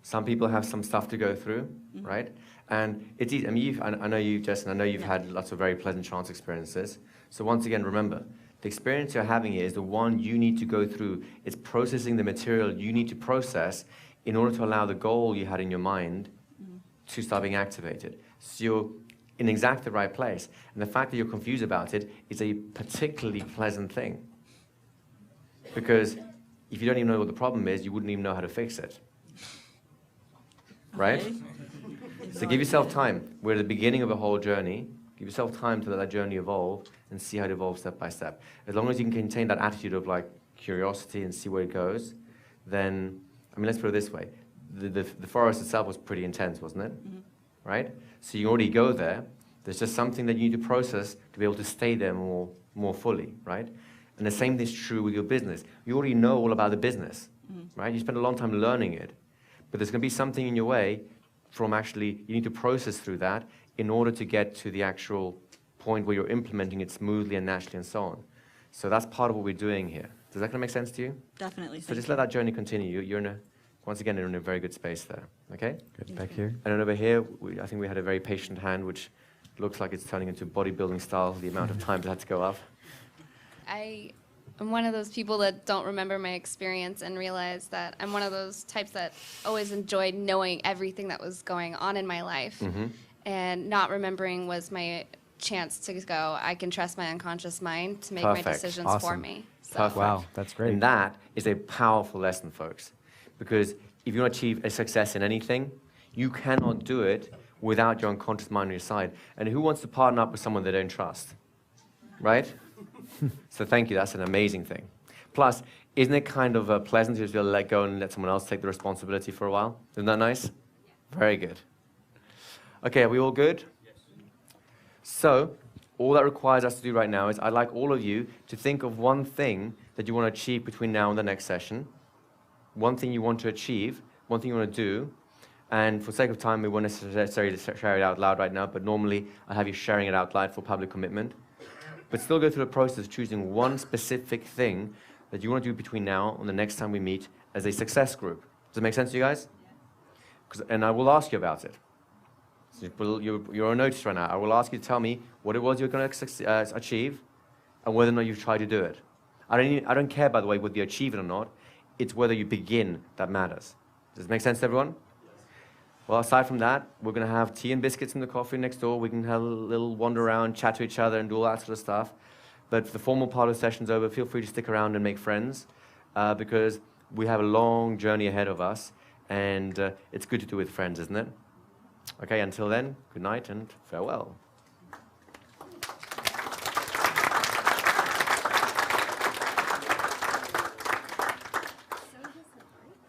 Some people have some stuff to go through, right? And it's easy. I mean, I know you, Justin. I know you've had lots of very pleasant trance experiences. So once again, remember, the experience you're having here is the one you need to go through. It's processing the material you need to process in order to allow the goal you had in your mind to start being activated. So you're in exactly the right place. And the fact that you're confused about it is a particularly pleasant thing. Because if you don't even know what the problem is, you wouldn't even know how to fix it. Right? So give yourself time. We're at the beginning of a whole journey. Give yourself time to let that journey evolve and see how it evolves step by step. As long as you can contain that attitude of curiosity and see where it goes, then, let's put it this way. The forest itself was pretty intense, wasn't it? Right? So you already go there. There's just something that you need to process to be able to stay there more fully, right? And the same thing's true with your business. You already know all about the business, right? You spend a long time learning it. But there's going to be something in your way from actually, you need to process through that in order to get to the actual point where you're implementing it smoothly and naturally and so on. So that's part of what we're doing here. Does that kind of make sense to you? Definitely. So just let that journey continue. You're in a, once again, you're in a very good space there, okay? Good. Back here. And then over here, I think we had a very patient hand, which looks like it's turning into bodybuilding style, the amount of time that had to go up. I am one of those people that don't remember my experience and realize that I'm one of those types that always enjoyed knowing everything that was going on in my life. And not remembering was my chance to go, I can trust my unconscious mind to make my decisions for me. So. Perfect. Wow, that's great. And that is a powerful lesson, folks. Because if you want to achieve a success in anything, you cannot do it without your unconscious mind on your side. And who wants to partner up with someone they don't trust? Right? So thank you, that's an amazing thing. Plus, isn't it kind of pleasant to just be able to let go and let someone else take the responsibility for a while? Isn't that nice? Very good. Okay, are we all good? Yes. So, all that requires us to do right now is I'd like all of you to think of one thing that you want to achieve between now and the next session. One thing you want to achieve, one thing you want to do. And for sake of time, we won't necessarily share it out loud right now, but normally I have you sharing it out loud for public commitment. But still go through the process of choosing one specific thing that you want to do between now and the next time we meet as a success group. Does it make sense to you guys? And I will ask you about it. So you're on notice right now. I will ask you to tell me what it was you're going to achieve and whether or not you've tried to do it. I don't care, by the way, whether you achieve it or not. It's whether you begin that matters. Does it make sense to everyone? Well, aside from that, we're going to have tea and biscuits in the coffee next door. We can have a little wander around, chat to each other, and do all that sort of stuff. But if the formal part of the session's over, feel free to stick around and make friends because we have a long journey ahead of us, and it's good to do with friends, isn't it? Okay, until then, good night and farewell.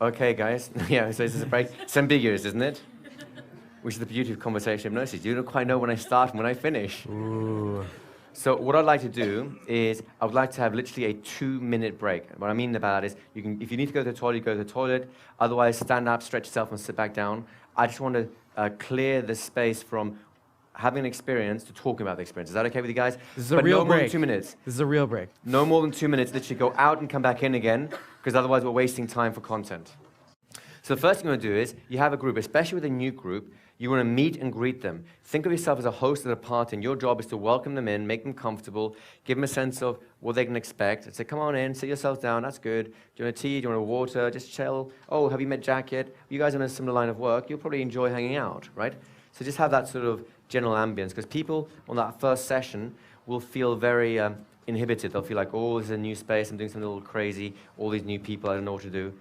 Okay, guys. Yeah, so this is a break. It's ambiguous, isn't it? Which is the beauty of conversation hypnosis. You don't quite know when I start and when I finish. Ooh. So what I'd like to do is I would like to have literally a 2-minute break. What I mean about that is you can, if you need to go to the toilet, you go to the toilet. Otherwise, stand up, stretch yourself, and sit back down. I just want to clear the space from having an experience to talking about the experience. Is that okay with you guys? This is a real no break. More than 2 minutes. This is a real break. No more than 2 minutes. Literally go out and come back in again, because otherwise we're wasting time for content. So the first thing you want to do is you have a group, especially with a new group. You want to meet and greet them. Think of yourself as a host at a party, and your job is to welcome them in, make them comfortable, give them a sense of what they can expect. And say, come on in, sit yourselves down, that's good. Do you want a tea? Do you want a water? Just chill. Oh, have you met Jack yet? You guys are in a similar line of work. You'll probably enjoy hanging out, right? So just have that sort of general ambience, because people on that first session will feel very inhibited. They'll feel like, oh, this is a new space, I'm doing something a little crazy, all these new people, I don't know what to do.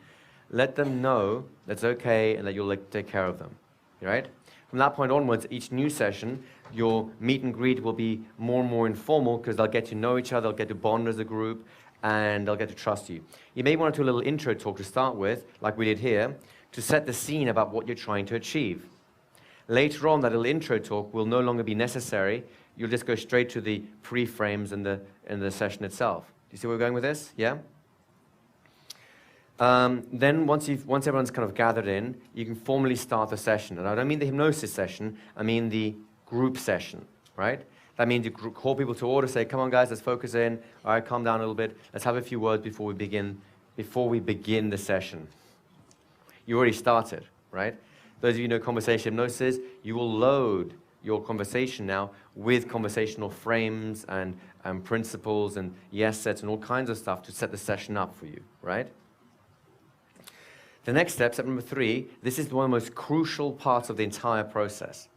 Let them know that's okay and that you'll take care of them, right? From that point onwards, each new session, your meet and greet will be more and more informal because they'll get to know each other, they'll get to bond as a group, and they'll get to trust you. You may want to do a little intro talk to start with, like we did here, to set the scene about what you're trying to achieve. Later on, that little intro talk will no longer be necessary. You'll just go straight to the pre-frames in the session itself. Do you see where we're going with this? Yeah? Then once everyone's kind of gathered in, you can formally start the session. And I don't mean the hypnosis session, I mean the group session, right? That means you call people to order, say, come on guys, let's focus in. All right, calm down a little bit. Let's have a few words before we begin the session. You already started, right? Those of you who know conversation hypnosis, you will load your conversation now with conversational frames and principles and yes sets and all kinds of stuff to set the session up for you, right? The next step number 3, this is one of the most crucial parts of the entire process.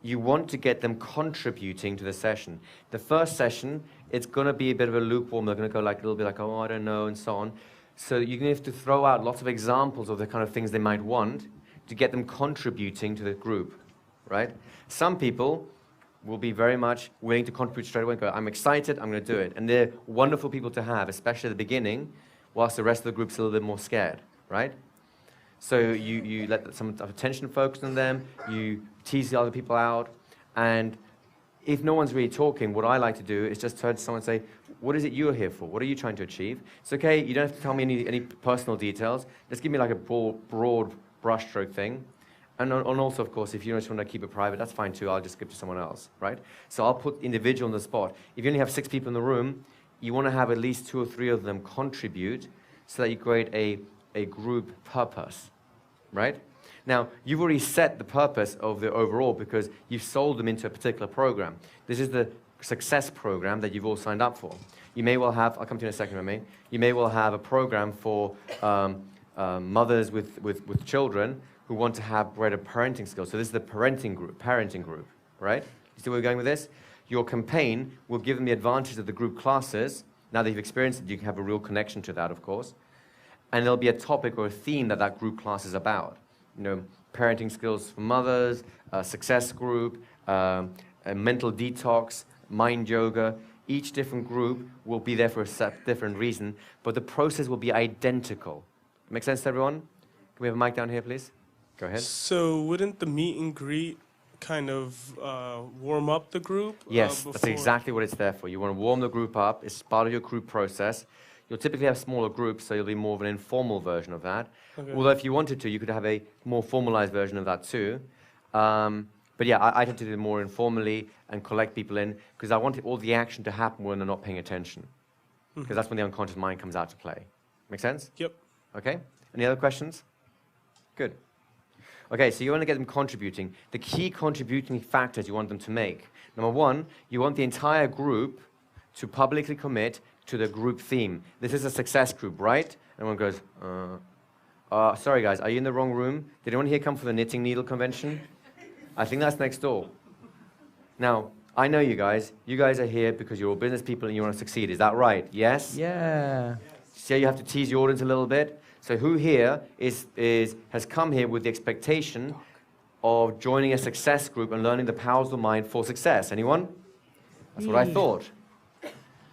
You want to get them contributing to the session. The first session, it's going to be a bit of a lukewarm. They're going to go like a little bit like, oh, I don't know, and so on. So you're going to have to throw out lots of examples of the kind of things they might want to get them contributing to the group, right? Some people will be very much willing to contribute straight away and go, I'm excited, I'm going to do it. And they're wonderful people to have, especially at the beginning, whilst the rest of the group's a little bit more scared. Right? So you let some attention focus on them, you tease the other people out, and if no one's really talking, what I like to do is just turn to someone and say, what is it you're here for? What are you trying to achieve? It's okay, you don't have to tell me any personal details. Just give me like a broad brushstroke thing. And also, of course, if you just want to keep it private, that's fine too. I'll just give it to someone else, right? So I'll put individual on the spot. If you only have 6 people in the room, you want to have at least 2 or 3 of them contribute so that you create a group purpose, right? Now, you've already set the purpose of the overall because you've sold them into a particular program. This is the success program that you've all signed up for. You may well have, I'll come to you in a second, Remy. You may well have a program for mothers with children who want to have greater parenting skills. So this is the parenting group, right? You see where we're going with this? Your campaign will give them the advantage of the group classes. Now that you've experienced it, you can have a real connection to that, of course. And there'll be a topic or a theme that group class is about. You know, parenting skills for mothers, a success group, a mental detox, mind yoga. Each different group will be there for a different reason, but the process will be identical. Make sense to everyone? Can we have a mic down here, please? Go ahead. So wouldn't the meet and greet kind of warm up the group? Yes, that's exactly what it's there for. You want to warm the group up. It's part of your group process. You'll typically have smaller groups, so you'll be more of an informal version of that. Okay. Although if you wanted to, you could have a more formalized version of that too. But yeah, I tend to do it more informally and collect people in because I want all the action to happen when they're not paying attention. Because that's when the unconscious mind comes out to play. Make sense? Yep. Okay. Any other questions? Good. Okay, so you want to get them contributing. The key contributing factors you want them to make. Number 1, you want the entire group to publicly commit to the group theme. This is a success group, right? Everyone goes, sorry guys, are you in the wrong room? Did anyone here come for the knitting needle convention? I think that's next door. Now, I know you guys. You guys are here because you're all business people and you want to succeed. Is that right? Yes? Yeah. See how you have to tease your audience a little bit? So who here has come here with the expectation of joining a success group and learning the powers of the mind for success? Anyone? That's what I thought.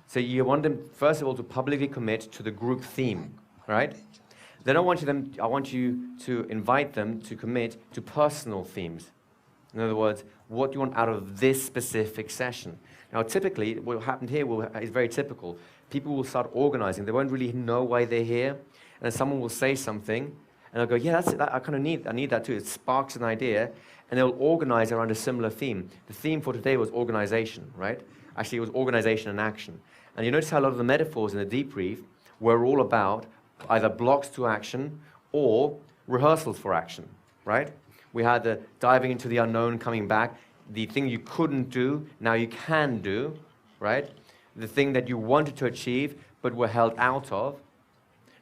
So you want them, first of all, to publicly commit to the group theme, right? Then I want you to invite them to commit to personal themes. In other words, what do you want out of this specific session? Now, typically, what happened here is very typical. People will start organizing. They won't really know why they're here. And then someone will say something, and they'll go, yeah, that's it. I kind of need that too. It sparks an idea, and they'll organize around a similar theme. The theme for today was organization, right? Actually, it was organization and action. And you notice how a lot of the metaphors in the debrief were all about either blocks to action or rehearsals for action, right? We had the diving into the unknown, coming back. The thing you couldn't do, now you can do, right? The thing that you wanted to achieve but were held out of.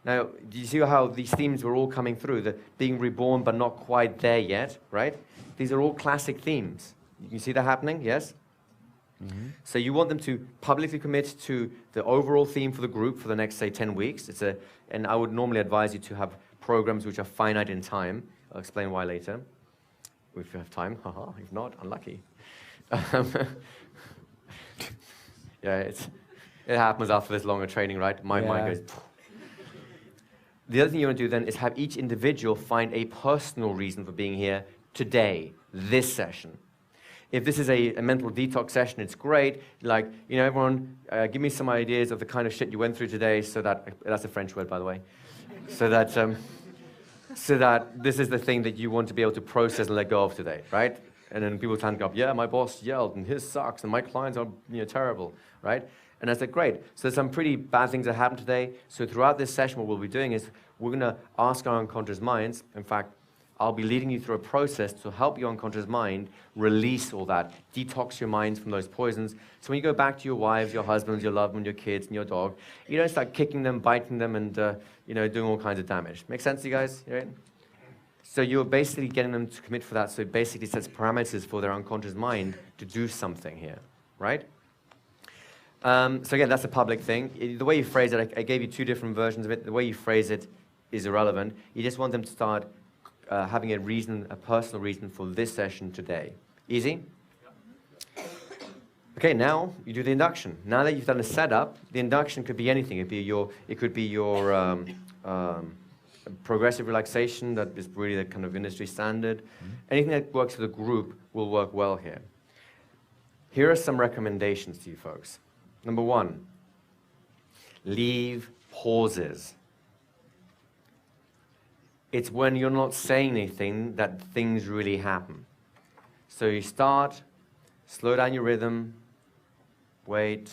Now, do you see how these themes were all coming through? The being reborn but not quite there yet, right? These are all classic themes. You can see that happening, yes? Mm-hmm. So you want them to publicly commit to the overall theme for the group for the next, say, 10 weeks. And I would normally advise you to have programs which are finite in time. I'll explain why later. If you have time, haha. If not, unlucky. Yeah, it happens after this longer training, right? My mind goes... The other thing you want to do then is have each individual find a personal reason for being here today, this session. If this is a mental detox session, it's great. Like, you know, everyone, give me some ideas of the kind of shit you went through today so that, that's a French word, by the way, so that this is the thing that you want to be able to process and let go of today, right? And then people stand up, yeah, my boss yelled, and his sucks, and my clients are terrible, right? And I said, great. So there's some pretty bad things that happened today. So throughout this session, what we'll be doing is we're going to ask our unconscious minds. In fact, I'll be leading you through a process to help your unconscious mind release all that, detox your minds from those poisons. So when you go back to your wives, your husbands, your loved ones, your kids, and your dog, you don't start kicking them, biting them, and doing all kinds of damage. Make sense to you guys? Right? So you're basically getting them to commit for that. So it basically sets parameters for their unconscious mind to do something here, right? So again, that's a public thing. The way you phrase it, I gave you 2 different versions of it. The way you phrase it is irrelevant. You just want them to start having a personal reason for this session today. Easy? Okay, now you do the induction. Now that you've done a setup, the induction could be anything. It could be your progressive relaxation that is really the kind of industry standard. Mm-hmm. Anything that works for the group will work well here. Here are some recommendations to you folks. Number one, leave pauses. It's when you're not saying anything that things really happen. So you start, slow down your rhythm, wait,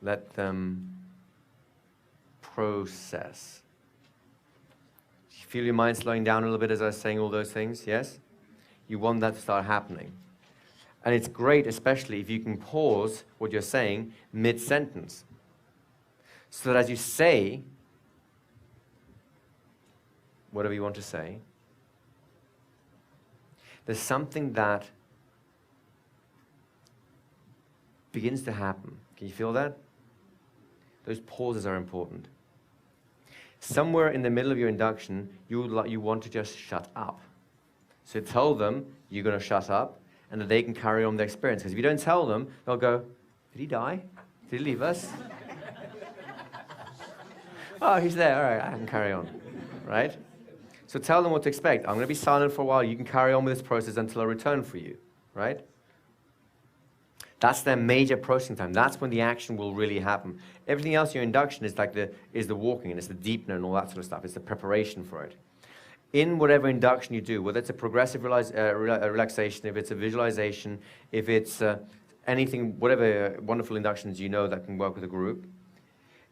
let them process. You feel your mind slowing down a little bit as I was saying all those things, yes? You want that to start happening. And it's great, especially if you can pause what you're saying mid-sentence. So that as you say whatever you want to say, there's something that begins to happen. Can you feel that? Those pauses are important. Somewhere in the middle of your induction, you want to just shut up. So tell them you're going to shut up and that they can carry on their experience. Because if you don't tell them, they'll go, did he die? Did he leave us? Oh, he's there. All right, I can carry on. Right? So tell them what to expect. I'm going to be silent for a while. You can carry on with this process until I return for you. Right? That's their major processing time. That's when the action will really happen. Everything else, your induction is like the walking, and it's the deepener and all that sort of stuff. It's the preparation for it. In whatever induction you do, whether it's a progressive relaxation, if it's a visualization, if it's anything, whatever wonderful inductions you know that can work with a group,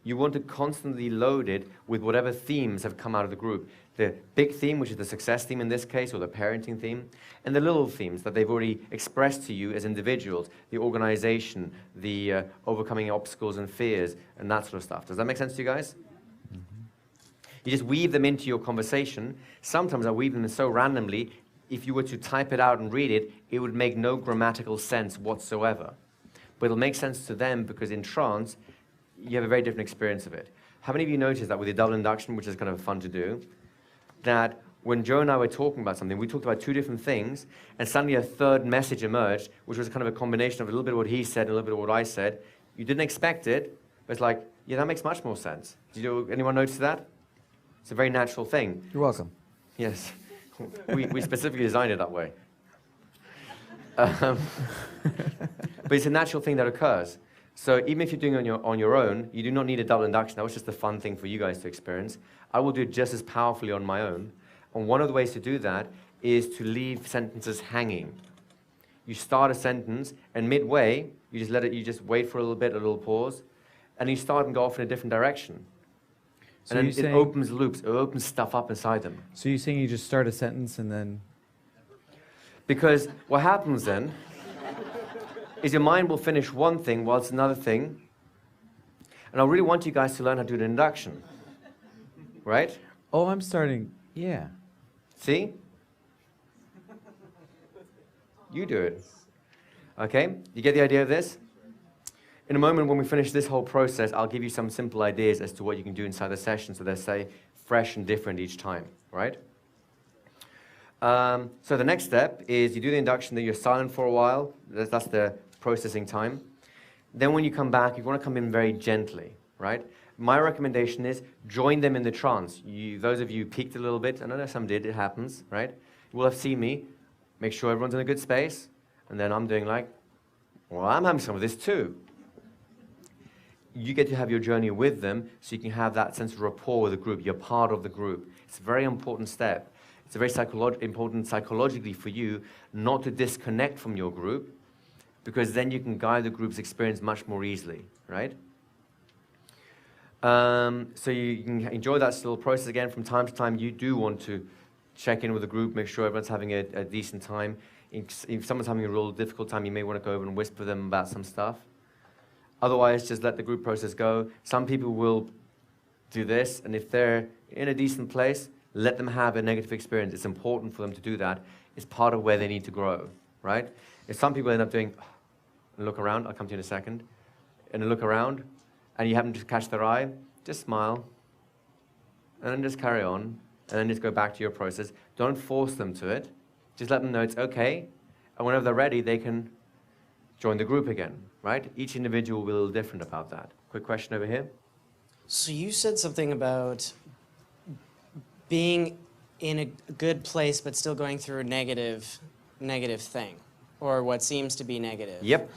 you want to constantly load it with whatever themes have come out of the group. The big theme, which is the success theme in this case, or the parenting theme, and the little themes that they've already expressed to you as individuals, the organization, the overcoming obstacles and fears, and that sort of stuff. Does that make sense to you guys? You just weave them into your conversation. Sometimes I weave them so randomly, if you were to type it out and read it, it would make no grammatical sense whatsoever. But it'll make sense to them because in trance, you have a very different experience of it. How many of you noticed that with the double induction, which is kind of fun to do, that when Joe and I were talking about something, we talked about two different things, and suddenly a third message emerged, which was kind of a combination of a little bit of what he said and a little bit of what I said. You didn't expect it, but it's like, yeah, that makes much more sense. Anyone notice that? It's a very natural thing. You're welcome. Yes. We specifically designed it that way. But it's a natural thing that occurs. So even if you're doing it on your own, you do not need a double induction. That was just a fun thing for you guys to experience. I will do it just as powerfully on my own. And one of the ways to do that is to leave sentences hanging. You start a sentence, and midway, you just wait for a little pause, and you start and go off in a different direction. So and then it opens loops, it opens stuff up inside them. So you're saying you just start a sentence and then... Because what happens then is your mind will finish one thing while it's another thing. And I really want you guys to learn how to do an induction. Right? Oh, I'm starting, yeah. See? You do it. Okay? You get the idea of this? In a moment when we finish this whole process, I'll give you some simple ideas as to what you can do inside the session so they stay fresh and different each time, right? So the next step is you do the induction, then you're silent for a while. That's the processing time. Then when you come back, you want to come in very gently, right? My recommendation is join them in the trance. Those of you who peaked a little bit, and I know some did, it happens, right? You will have seen me. Make sure everyone's in a good space. And then I'm doing like, well, I'm having some of this too. You get to have your journey with them so you can have that sense of rapport with the group. You're part of the group. It's a very important step. It's a very important psychologically for you not to disconnect from your group, because then you can guide the group's experience much more easily, right? So you can enjoy that little process again. From time to time, you do want to check in with the group, make sure everyone's having a decent time. If someone's having a real difficult time, you may want to go over and whisper them about some stuff. Otherwise, just let the group process go. Some people will do this, and if they're in a decent place, let them have a negative experience. It's important for them to do that. It's part of where they need to grow, right? If some people end up doing, and look around, I'll come to you in a second, and look around, and you happen to catch their eye, just smile, and then just carry on, and then just go back to your process. Don't force them to it. Just let them know it's okay, and whenever they're ready, they can join the group again, right? Each individual will be a little different about that. Quick question over here. So you said something about being in a good place but still going through a negative thing. or what seems to be negative. Yep.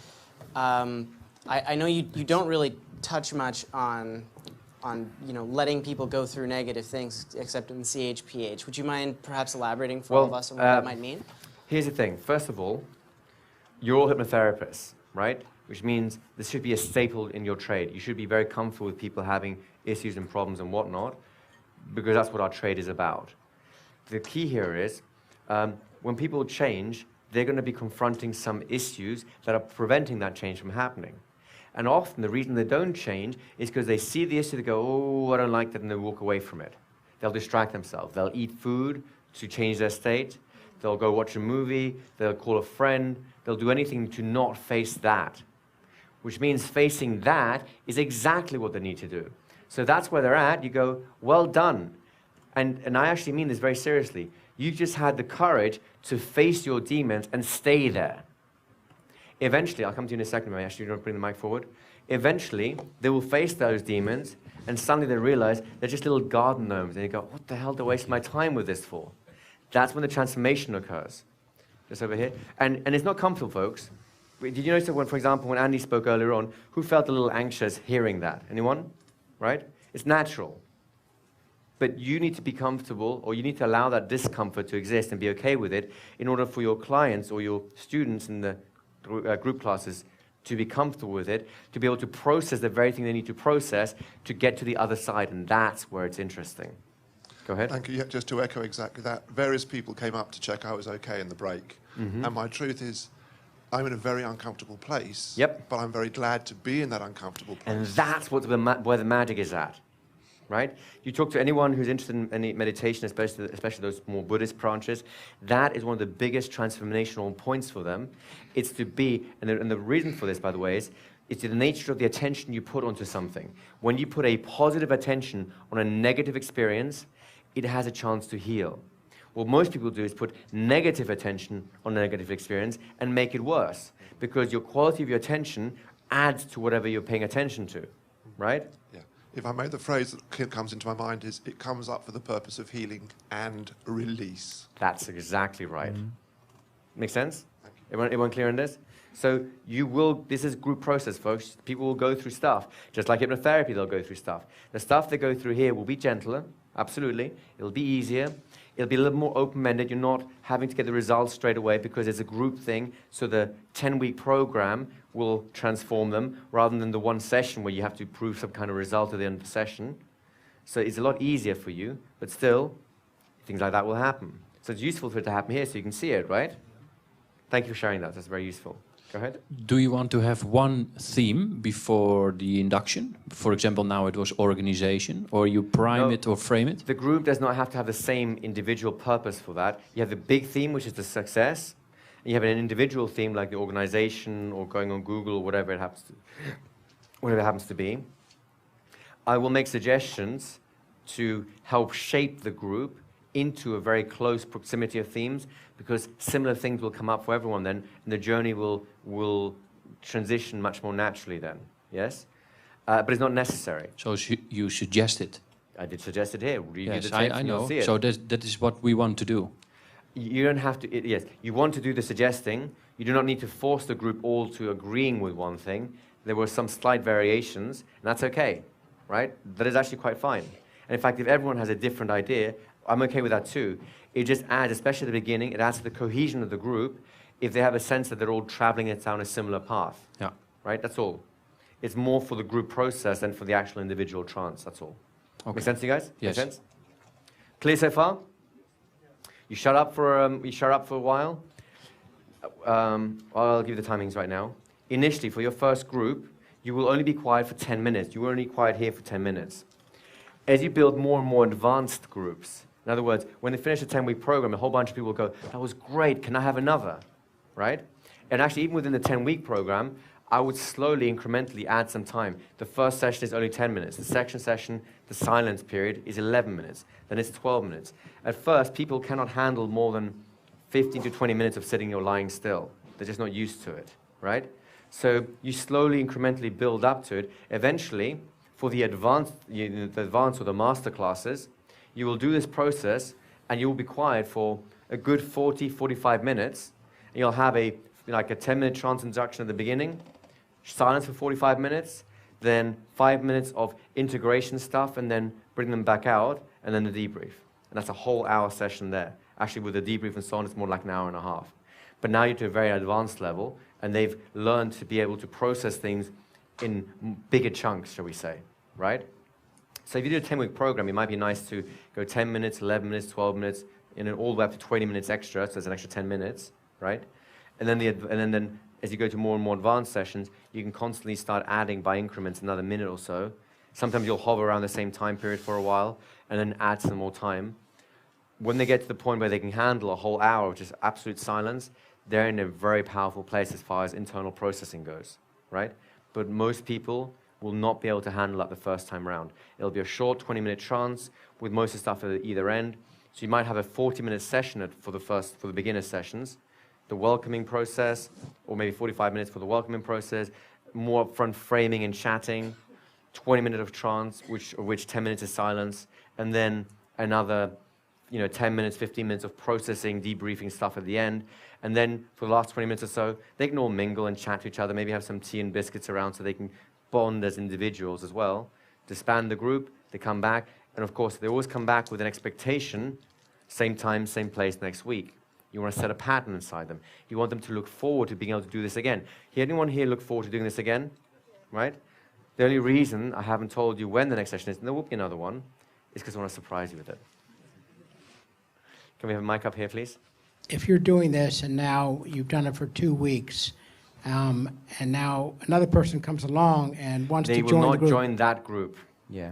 I know you don't really touch much on letting people go through negative things except in the CHPH. Would you mind perhaps elaborating for all of us on what that might mean? Here's the thing. First of all, you're all hypnotherapists, right? Which means this should be a staple in your trade. You should be very comfortable with people having issues and problems and whatnot, because that's what our trade is about. The key here is, when people change, they're going to be confronting some issues that are preventing that change from happening. And often the reason they don't change is because they see the issue, they go, oh, I don't like that, and they walk away from it. They'll distract themselves. They'll eat food to change their state. They'll go watch a movie. They'll call a friend. They'll do anything to not face that, which means facing that is exactly what they need to do. So that's where they're at. You go, well done. And I actually mean this very seriously. You just had the courage to face your demons and stay there. Eventually, I'll come to you in a second, actually, you don't bring the mic forward. Eventually, they will face those demons, and suddenly they realize they're just little garden gnomes. And you go, what the hell do I waste my time with this for? That's when the transformation occurs. Just over here. And it's not comfortable, folks. Did you notice that when, for example, when Andy spoke earlier on, who felt a little anxious hearing that? Anyone? Right? It's natural. But you need to be comfortable, or you need to allow that discomfort to exist and be okay with it in order for your clients or your students in the group classes to be comfortable with it, to be able to process the very thing they need to process to get to the other side, and that's where it's interesting. Go ahead. Thank you. Yeah, just to echo exactly that, various people came up to check I was okay in the break. And my truth is, I'm in a very uncomfortable place, but I'm very glad to be in that uncomfortable place. And that's what where the magic is at, right? You talk to anyone who's interested in any meditation, especially those more Buddhist branches, that is one of the biggest transformational points for them. It's to be, and the reason for this, by the way, is it's the nature of the attention you put onto something. When you put a positive attention on a negative experience, it has a chance to heal. What most people do is put negative attention on a negative experience and make it worse, because your quality of your attention adds to whatever you're paying attention to, right? Yeah. If I may, the phrase that comes into my mind is, it comes up for the purpose of healing and release. That's exactly right. Make sense? Everyone clear on this? So this is group process, folks. People will go through stuff. Just like hypnotherapy, they'll go through stuff. The stuff they go through here will be gentler, absolutely. It'll be easier. It'll be a little more open-ended. You're not having to get the results straight away because it's a group thing. So the 10-week program will transform them rather than the one session where you have to prove some kind of result at the end of the session. So it's a lot easier for you, but still, things like that will happen. So it's useful for it to happen here so you can see it, right? Thank you for sharing that. That's very useful. Go ahead. Do you want to have one theme before the induction? For example, now it was organization, or you prime it or frame it? The group does not have to have the same individual purpose for that. You have the big theme, which is the success, and you have an individual theme like the organization or going on Google or whatever it happens to be. I will make suggestions to help shape the group into a very close proximity of themes, because similar things will come up for everyone then, and the journey will transition much more naturally then, yes? But it's not necessary. So you suggest it? I did suggest it here. Yes, I know. So that is what we want to do. You don't have to, yes, you want to do the suggesting. You do not need to force the group all to agreeing with one thing. There were some slight variations, and that's okay, right? That is actually quite fine. And in fact, if everyone has a different idea, I'm okay with that too. It just adds, especially at the beginning, it adds to the cohesion of the group if they have a sense that they're all traveling it down a similar path. Yeah. Right? That's all. It's more for the group process than for the actual individual trance. That's all. Okay. Make sense to you guys? Yes. Make sense? Clear so far? You shut up for a while? I'll give you the timings right now. Initially, for your first group, you will only be quiet for 10 minutes. You will only be quiet here for 10 minutes. As you build more and more advanced groups, in other words, when they finish a 10-week program, a whole bunch of people will go, that was great, can I have another? Right? And actually, even within the 10-week program, I would slowly, incrementally add some time. The first session is only 10 minutes. The second session, the silence period, is 11 minutes. Then it's 12 minutes. At first, people cannot handle more than 15 to 20 minutes of sitting or lying still. They're just not used to it, right? So you slowly, incrementally build up to it. Eventually, for the advanced or the master classes, you will do this process and you will be quiet for a good 40, 45 minutes. And you'll have a like a 10-minute trance induction at the beginning, silence for 45 minutes, then 5 minutes of integration stuff, and then bring them back out, and then the debrief. And that's a whole hour session there. Actually, with the debrief and so on, it's more like an hour and a half. But now you're to a very advanced level, and they've learned to be able to process things in bigger chunks, shall we say, right? So if you do a 10-week program, it might be nice to go 10 minutes, 11 minutes, 12 minutes, and then all the way up to 20 minutes extra, so there's an extra 10 minutes, right? And then as you go to more and more advanced sessions, you can constantly start adding by increments another minute or so. Sometimes you'll hover around the same time period for a while, and then add some more time. When they get to the point where they can handle a whole hour of just absolute silence, they're in a very powerful place as far as internal processing goes, right? But most people will not be able to handle that the first time round. It'll be a short 20-minute trance with most of the stuff at either end. So you might have a 40-minute session for the beginner sessions, the welcoming process, or maybe 45 minutes for the welcoming process, more upfront framing and chatting, 20 minutes of trance, of which 10 minutes is silence, and then another 10 minutes, 15 minutes of processing, debriefing stuff at the end. And then for the last 20 minutes or so, they can all mingle and chat to each other, maybe have some tea and biscuits around so they can bond as individuals as well. Disband the group, they come back, and of course, they always come back with an expectation, same time, same place next week. You want to set a pattern inside them. You want them to look forward to being able to do this again. Anyone here look forward to doing this again? Right? The only reason I haven't told you when the next session is, and there will be another one, is because I want to surprise you with it. Can we have a mic up here, please? If you're doing this and now you've done it for 2 weeks, and now another person comes along and wants to join the group. They will not join that group. Yeah.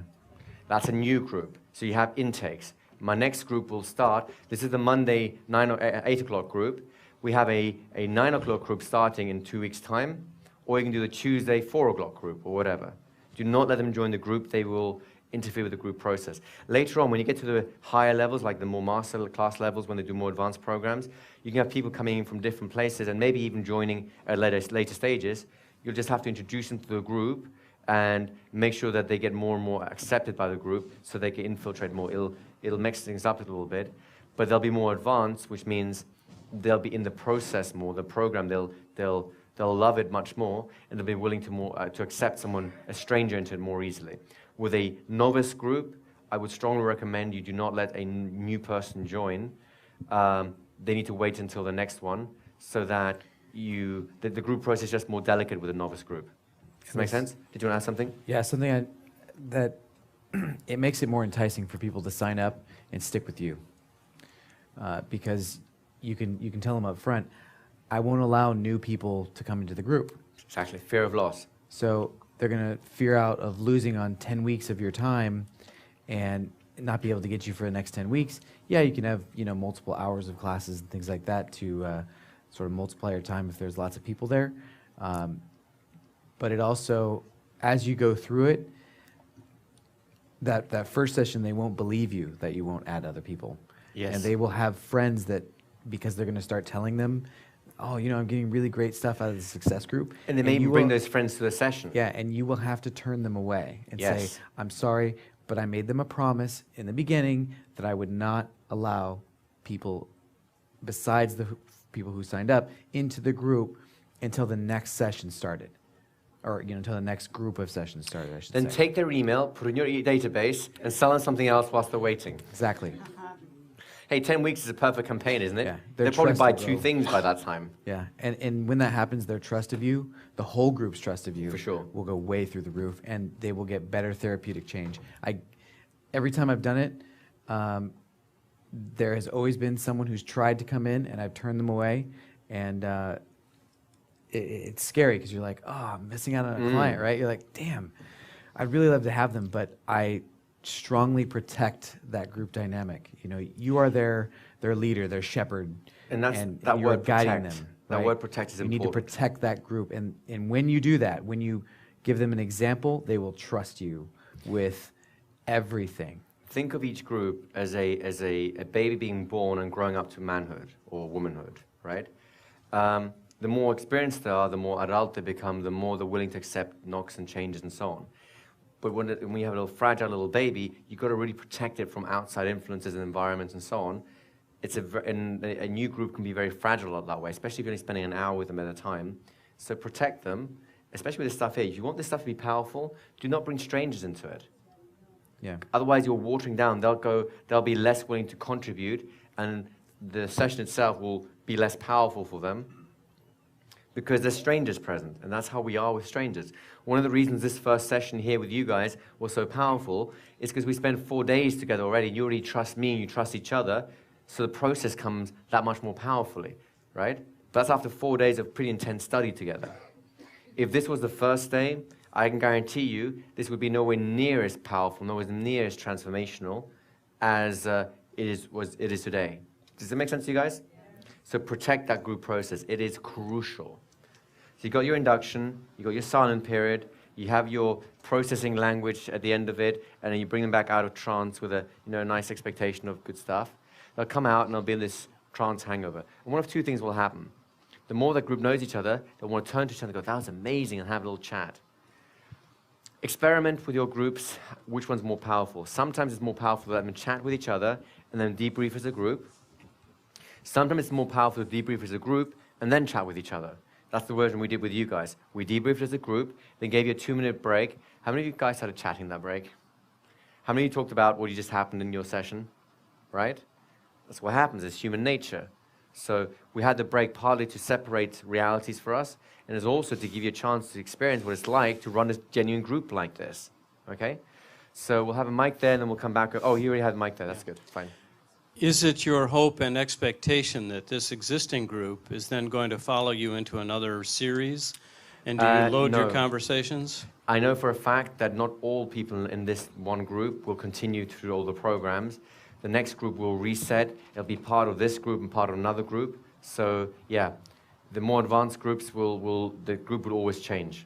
That's a new group. So you have intakes. My next group will start. This is the Monday 8 o'clock group. We have a 9 o'clock group starting in 2 weeks' time, or you can do the Tuesday 4 o'clock group or whatever. Do not let them join the group. They will interfere with the group process. Later on, when you get to the higher levels, like the more master class levels, when they do more advanced programs, you can have people coming in from different places and maybe even joining at later stages. You'll just have to introduce them to the group and make sure that they get more and more accepted by the group so they can infiltrate more. It'll mix things up a little bit, but they'll be more advanced, which means they'll be in the process more, the program. They'll love it much more, and they'll be willing to accept a stranger into it more easily. With a novice group, I would strongly recommend you do not let a new person join. They need to wait until the next one so that the group process is just more delicate with a novice group. Does that make sense? Did you want to add something? Yeah, something that it makes it more enticing for people to sign up and stick with you. Because you can tell them up front, I won't allow new people to come into the group. Exactly, fear of loss. So they're going to fear out of losing on 10 weeks of your time and not be able to get you for the next 10 weeks. Yeah, you can have multiple hours of classes and things like that to sort of multiply your time if there's lots of people there. But it also, as you go through it, that first session, they won't believe you that you won't add other people. Yes. And they will have friends that, because they're going to start telling them, oh, I'm getting really great stuff out of the success group. And they may even bring those friends to the session. Yeah, and you will have to turn them away and Yes. say, I'm sorry, but I made them a promise in the beginning that I would not allow people besides the people who signed up into the group until the next session started. Or until the next group of sessions started, I should say. Then take their email, put it in your database, and sell them something else whilst they're waiting. Exactly. Hey, 10 weeks is a perfect campaign, isn't it? Yeah, They'll probably buy trust 2 will things by that time. Yeah, and when that happens, their trust of you, the whole group's trust of you, For sure. will go way through the roof, and they will get better therapeutic change. Every time I've done it, there has always been someone who's tried to come in, and I've turned them away, and it's scary because you're like, oh, I'm missing out on a client, right? You're like, damn, I'd really love to have them, but I strongly protect that group dynamic. You are their leader, their shepherd, And that's and that you're word guiding protect. them. That right? word protect is you important. need to protect that group, and when you do that, when you give them an example, they will trust you with everything. Think of each group as a baby being born and growing up to manhood or womanhood, right? The more experienced they are, the more adult they become, the more they're willing to accept knocks and changes and so on. But when you have a little fragile little baby, you've got to really protect it from outside influences and environments and so on. and a new group can be very fragile that way, especially if you're only spending an hour with them at a time. So protect them, especially with this stuff here. If you want this stuff to be powerful, do not bring strangers into it. Yeah. Otherwise, you're watering down. They'll be less willing to contribute, and the session itself will be less powerful for them because there's strangers present, and that's how we are with strangers. One of the reasons this first session here with you guys was so powerful is because we spent 4 days together already. You already trust me, and you trust each other, so the process comes that much more powerfully, right? That's after 4 days of pretty intense study together. If this was the first day, I can guarantee you this would be nowhere near as powerful, nowhere near as transformational as it is today. Does that make sense to you guys? So protect that group process. It is crucial. So you got your induction, you got your silent period, you have your processing language at the end of it, and then you bring them back out of trance with a nice expectation of good stuff. They'll come out and they'll be in this trance hangover. And one of two things will happen. The more that group knows each other, they'll want to turn to each other and go, that was amazing, and have a little chat. Experiment with your groups, which one's more powerful. Sometimes it's more powerful to let them chat with each other and then debrief as a group. Sometimes it's more powerful to debrief as a group and then chat with each other. That's the version we did with you guys. We debriefed as a group, then gave you a 2-minute break. How many of you guys started chatting in that break? How many of you talked about what just happened in your session? Right? That's what happens. It's human nature. So we had the break partly to separate realities for us, and it's also to give you a chance to experience what it's like to run a genuine group like this. Okay? So we'll have a mic there, and then we'll come back. Oh, you already had a mic there. That's good. Fine. Is it your hope and expectation that this existing group is then going to follow you into another series? And do you load your conversations? I know for a fact that not all people in this one group will continue through all the programs. The next group will reset. It'll be part of this group and part of another group. So, yeah, the more advanced groups the group will always change.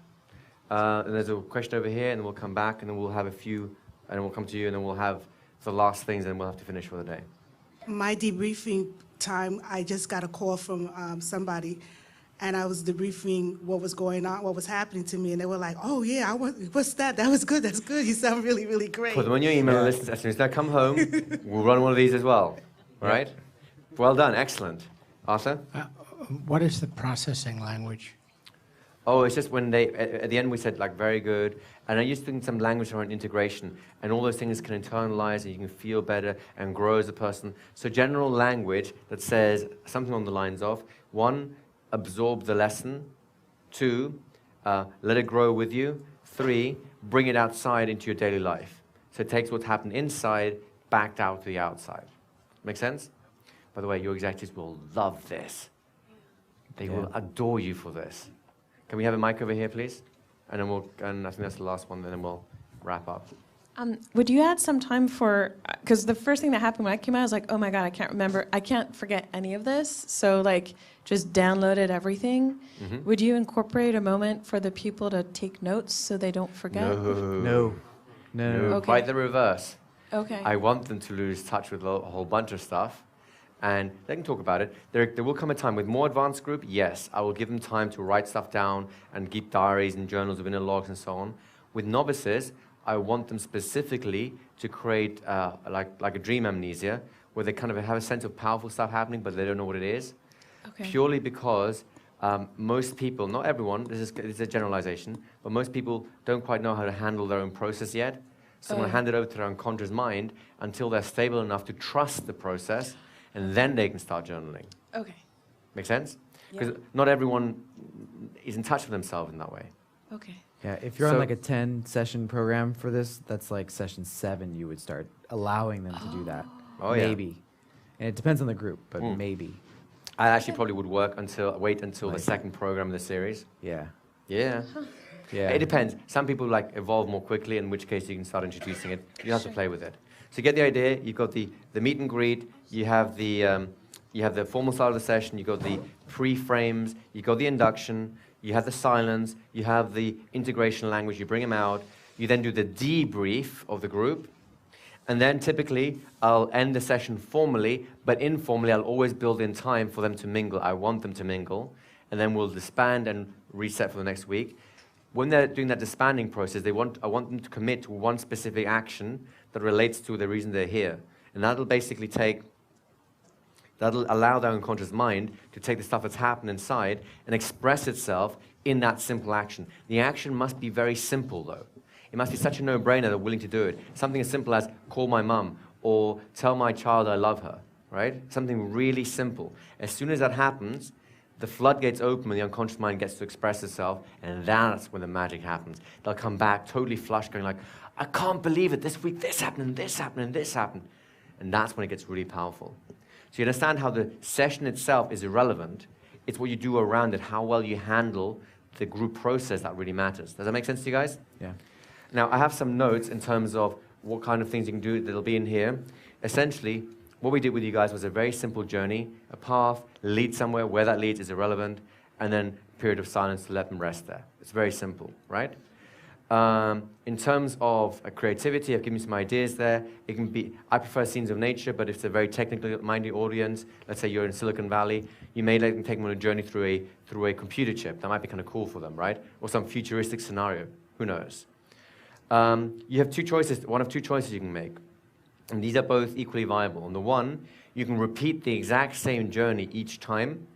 And there's a question over here, and then we'll come back, and then we'll have a few, and then we'll come to you, and then we'll have the last things, and we'll have to finish for the day. My debriefing time, I just got a call from somebody, and I was debriefing what was going on, what was happening to me, and they were like, "Oh yeah, what's that? That was good. That's good. You sound really, really great." Put them on your email list. As soon as they come home, we'll run one of these as well. All right? Well done. Excellent. Arthur? What is the processing language? Oh, it's just when they, at the end we said like, very good. And I used to think some language around integration, and all those things can internalize and you can feel better and grow as a person. So general language that says something on the lines of, 1, absorb the lesson. 2, let it grow with you. 3, bring it outside into your daily life. So it takes what's happened inside back out to the outside. Make sense? By the way, your executives will love this. They will adore you for this. Can we have a mic over here, please? And then and I think that's the last one, and then we'll wrap up. Would you add some time for, because the first thing that happened when I came out, I was like, oh my God, I can't forget any of this. So like, just downloaded everything. Mm-hmm. Would you incorporate a moment for the people to take notes so they don't forget? No. Okay. Quite the reverse. Okay. I want them to lose touch with a whole bunch of stuff, and they can talk about it. There will come a time with more advanced group, yes, I will give them time to write stuff down and keep diaries and journals of inner logs and so on. With novices, I want them specifically to create like a dream amnesia, where they kind of have a sense of powerful stuff happening, but they don't know what it is. Okay. Purely because most people, not everyone, this is a generalization, but most people don't quite know how to handle their own process yet. So I'm going to hand it over to their unconscious mind until they're stable enough to trust the process, and then they can start journaling. Okay. Make sense? Yeah. Because not everyone is in touch with themselves in that way. Okay. Yeah, if you're on like a 10-session program for this, that's like session 7 you would start allowing them to do that. Oh, yeah. Maybe. And it depends on the group, but maybe. I actually probably would wait until the second program of the series. Yeah. Yeah. Huh. Yeah. It depends. Some people like evolve more quickly, in which case you can start introducing it. You have to play with it. So you get the idea. You've got the meet and greet. You have the formal start of the session. You've got the pre-frames. You've got the induction. You have the silence. You have the integration language. You bring them out. You then do the debrief of the group. And then typically, I'll end the session formally, but informally, I'll always build in time for them to mingle. I want them to mingle. And then we'll disband and reset for the next week. When they're doing that disbanding process, I want them to commit to one specific action that relates to the reason they're here. And that'll basically take That'll allow the unconscious mind to take the stuff that's happened inside and express itself in that simple action. The action must be very simple, though. It must be such a no-brainer they're willing to do it. Something as simple as call my mum or tell my child I love her, right? Something really simple. As soon as that happens, the floodgates open and the unconscious mind gets to express itself, and that's when the magic happens. They'll come back totally flushed, going like, I can't believe it, this week this happened, and this happened, and this happened. And that's when it gets really powerful. So you understand how the session itself is irrelevant. It's what you do around it, how well you handle the group process that really matters. Does that make sense to you guys? Yeah. Now, I have some notes in terms of what kind of things you can do that'll be in here. Essentially, what we did with you guys was a very simple journey, a path, lead somewhere, where that leads is irrelevant, and then a period of silence to let them rest there. It's very simple, right? In terms of creativity, I've given you some ideas there. It can be, I prefer scenes of nature, but if it's a very technically minded audience, let's say you're in Silicon Valley, you may let them take them on a journey through a computer chip. That might be kind of cool for them, right? Or some futuristic scenario. Who knows? You have two choices, one of two choices you can make. And these are both equally viable. On the one, you can repeat the exact same journey each time,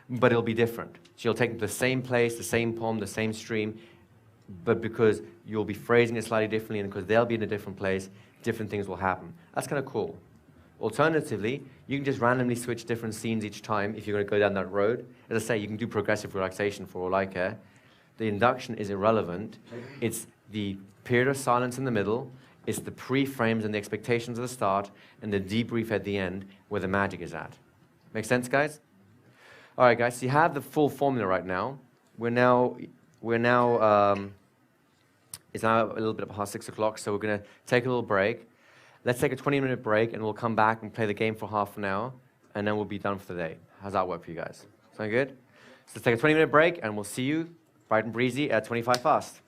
but it'll be different. So you'll take them to the same place, the same poem, the same stream, but because you'll be phrasing it slightly differently and because they'll be in a different place, different things will happen. That's kind of cool. Alternatively, you can just randomly switch different scenes each time if you're going to go down that road. As I say, you can do progressive relaxation for all I care. The induction is irrelevant. It's the period of silence in the middle, it's the pre-frames and the expectations at the start, and the debrief at the end where the magic is at. Make sense, guys? All right, guys, so you have the full formula right now. It's now a little bit past 6 o'clock, so we're going to take a little break. Let's take a 20-minute break, and we'll come back and play the game for half an hour, and then we'll be done for the day. How's that work for you guys? Sound good? So let's take a 20-minute break, and we'll see you bright and breezy at 25 past.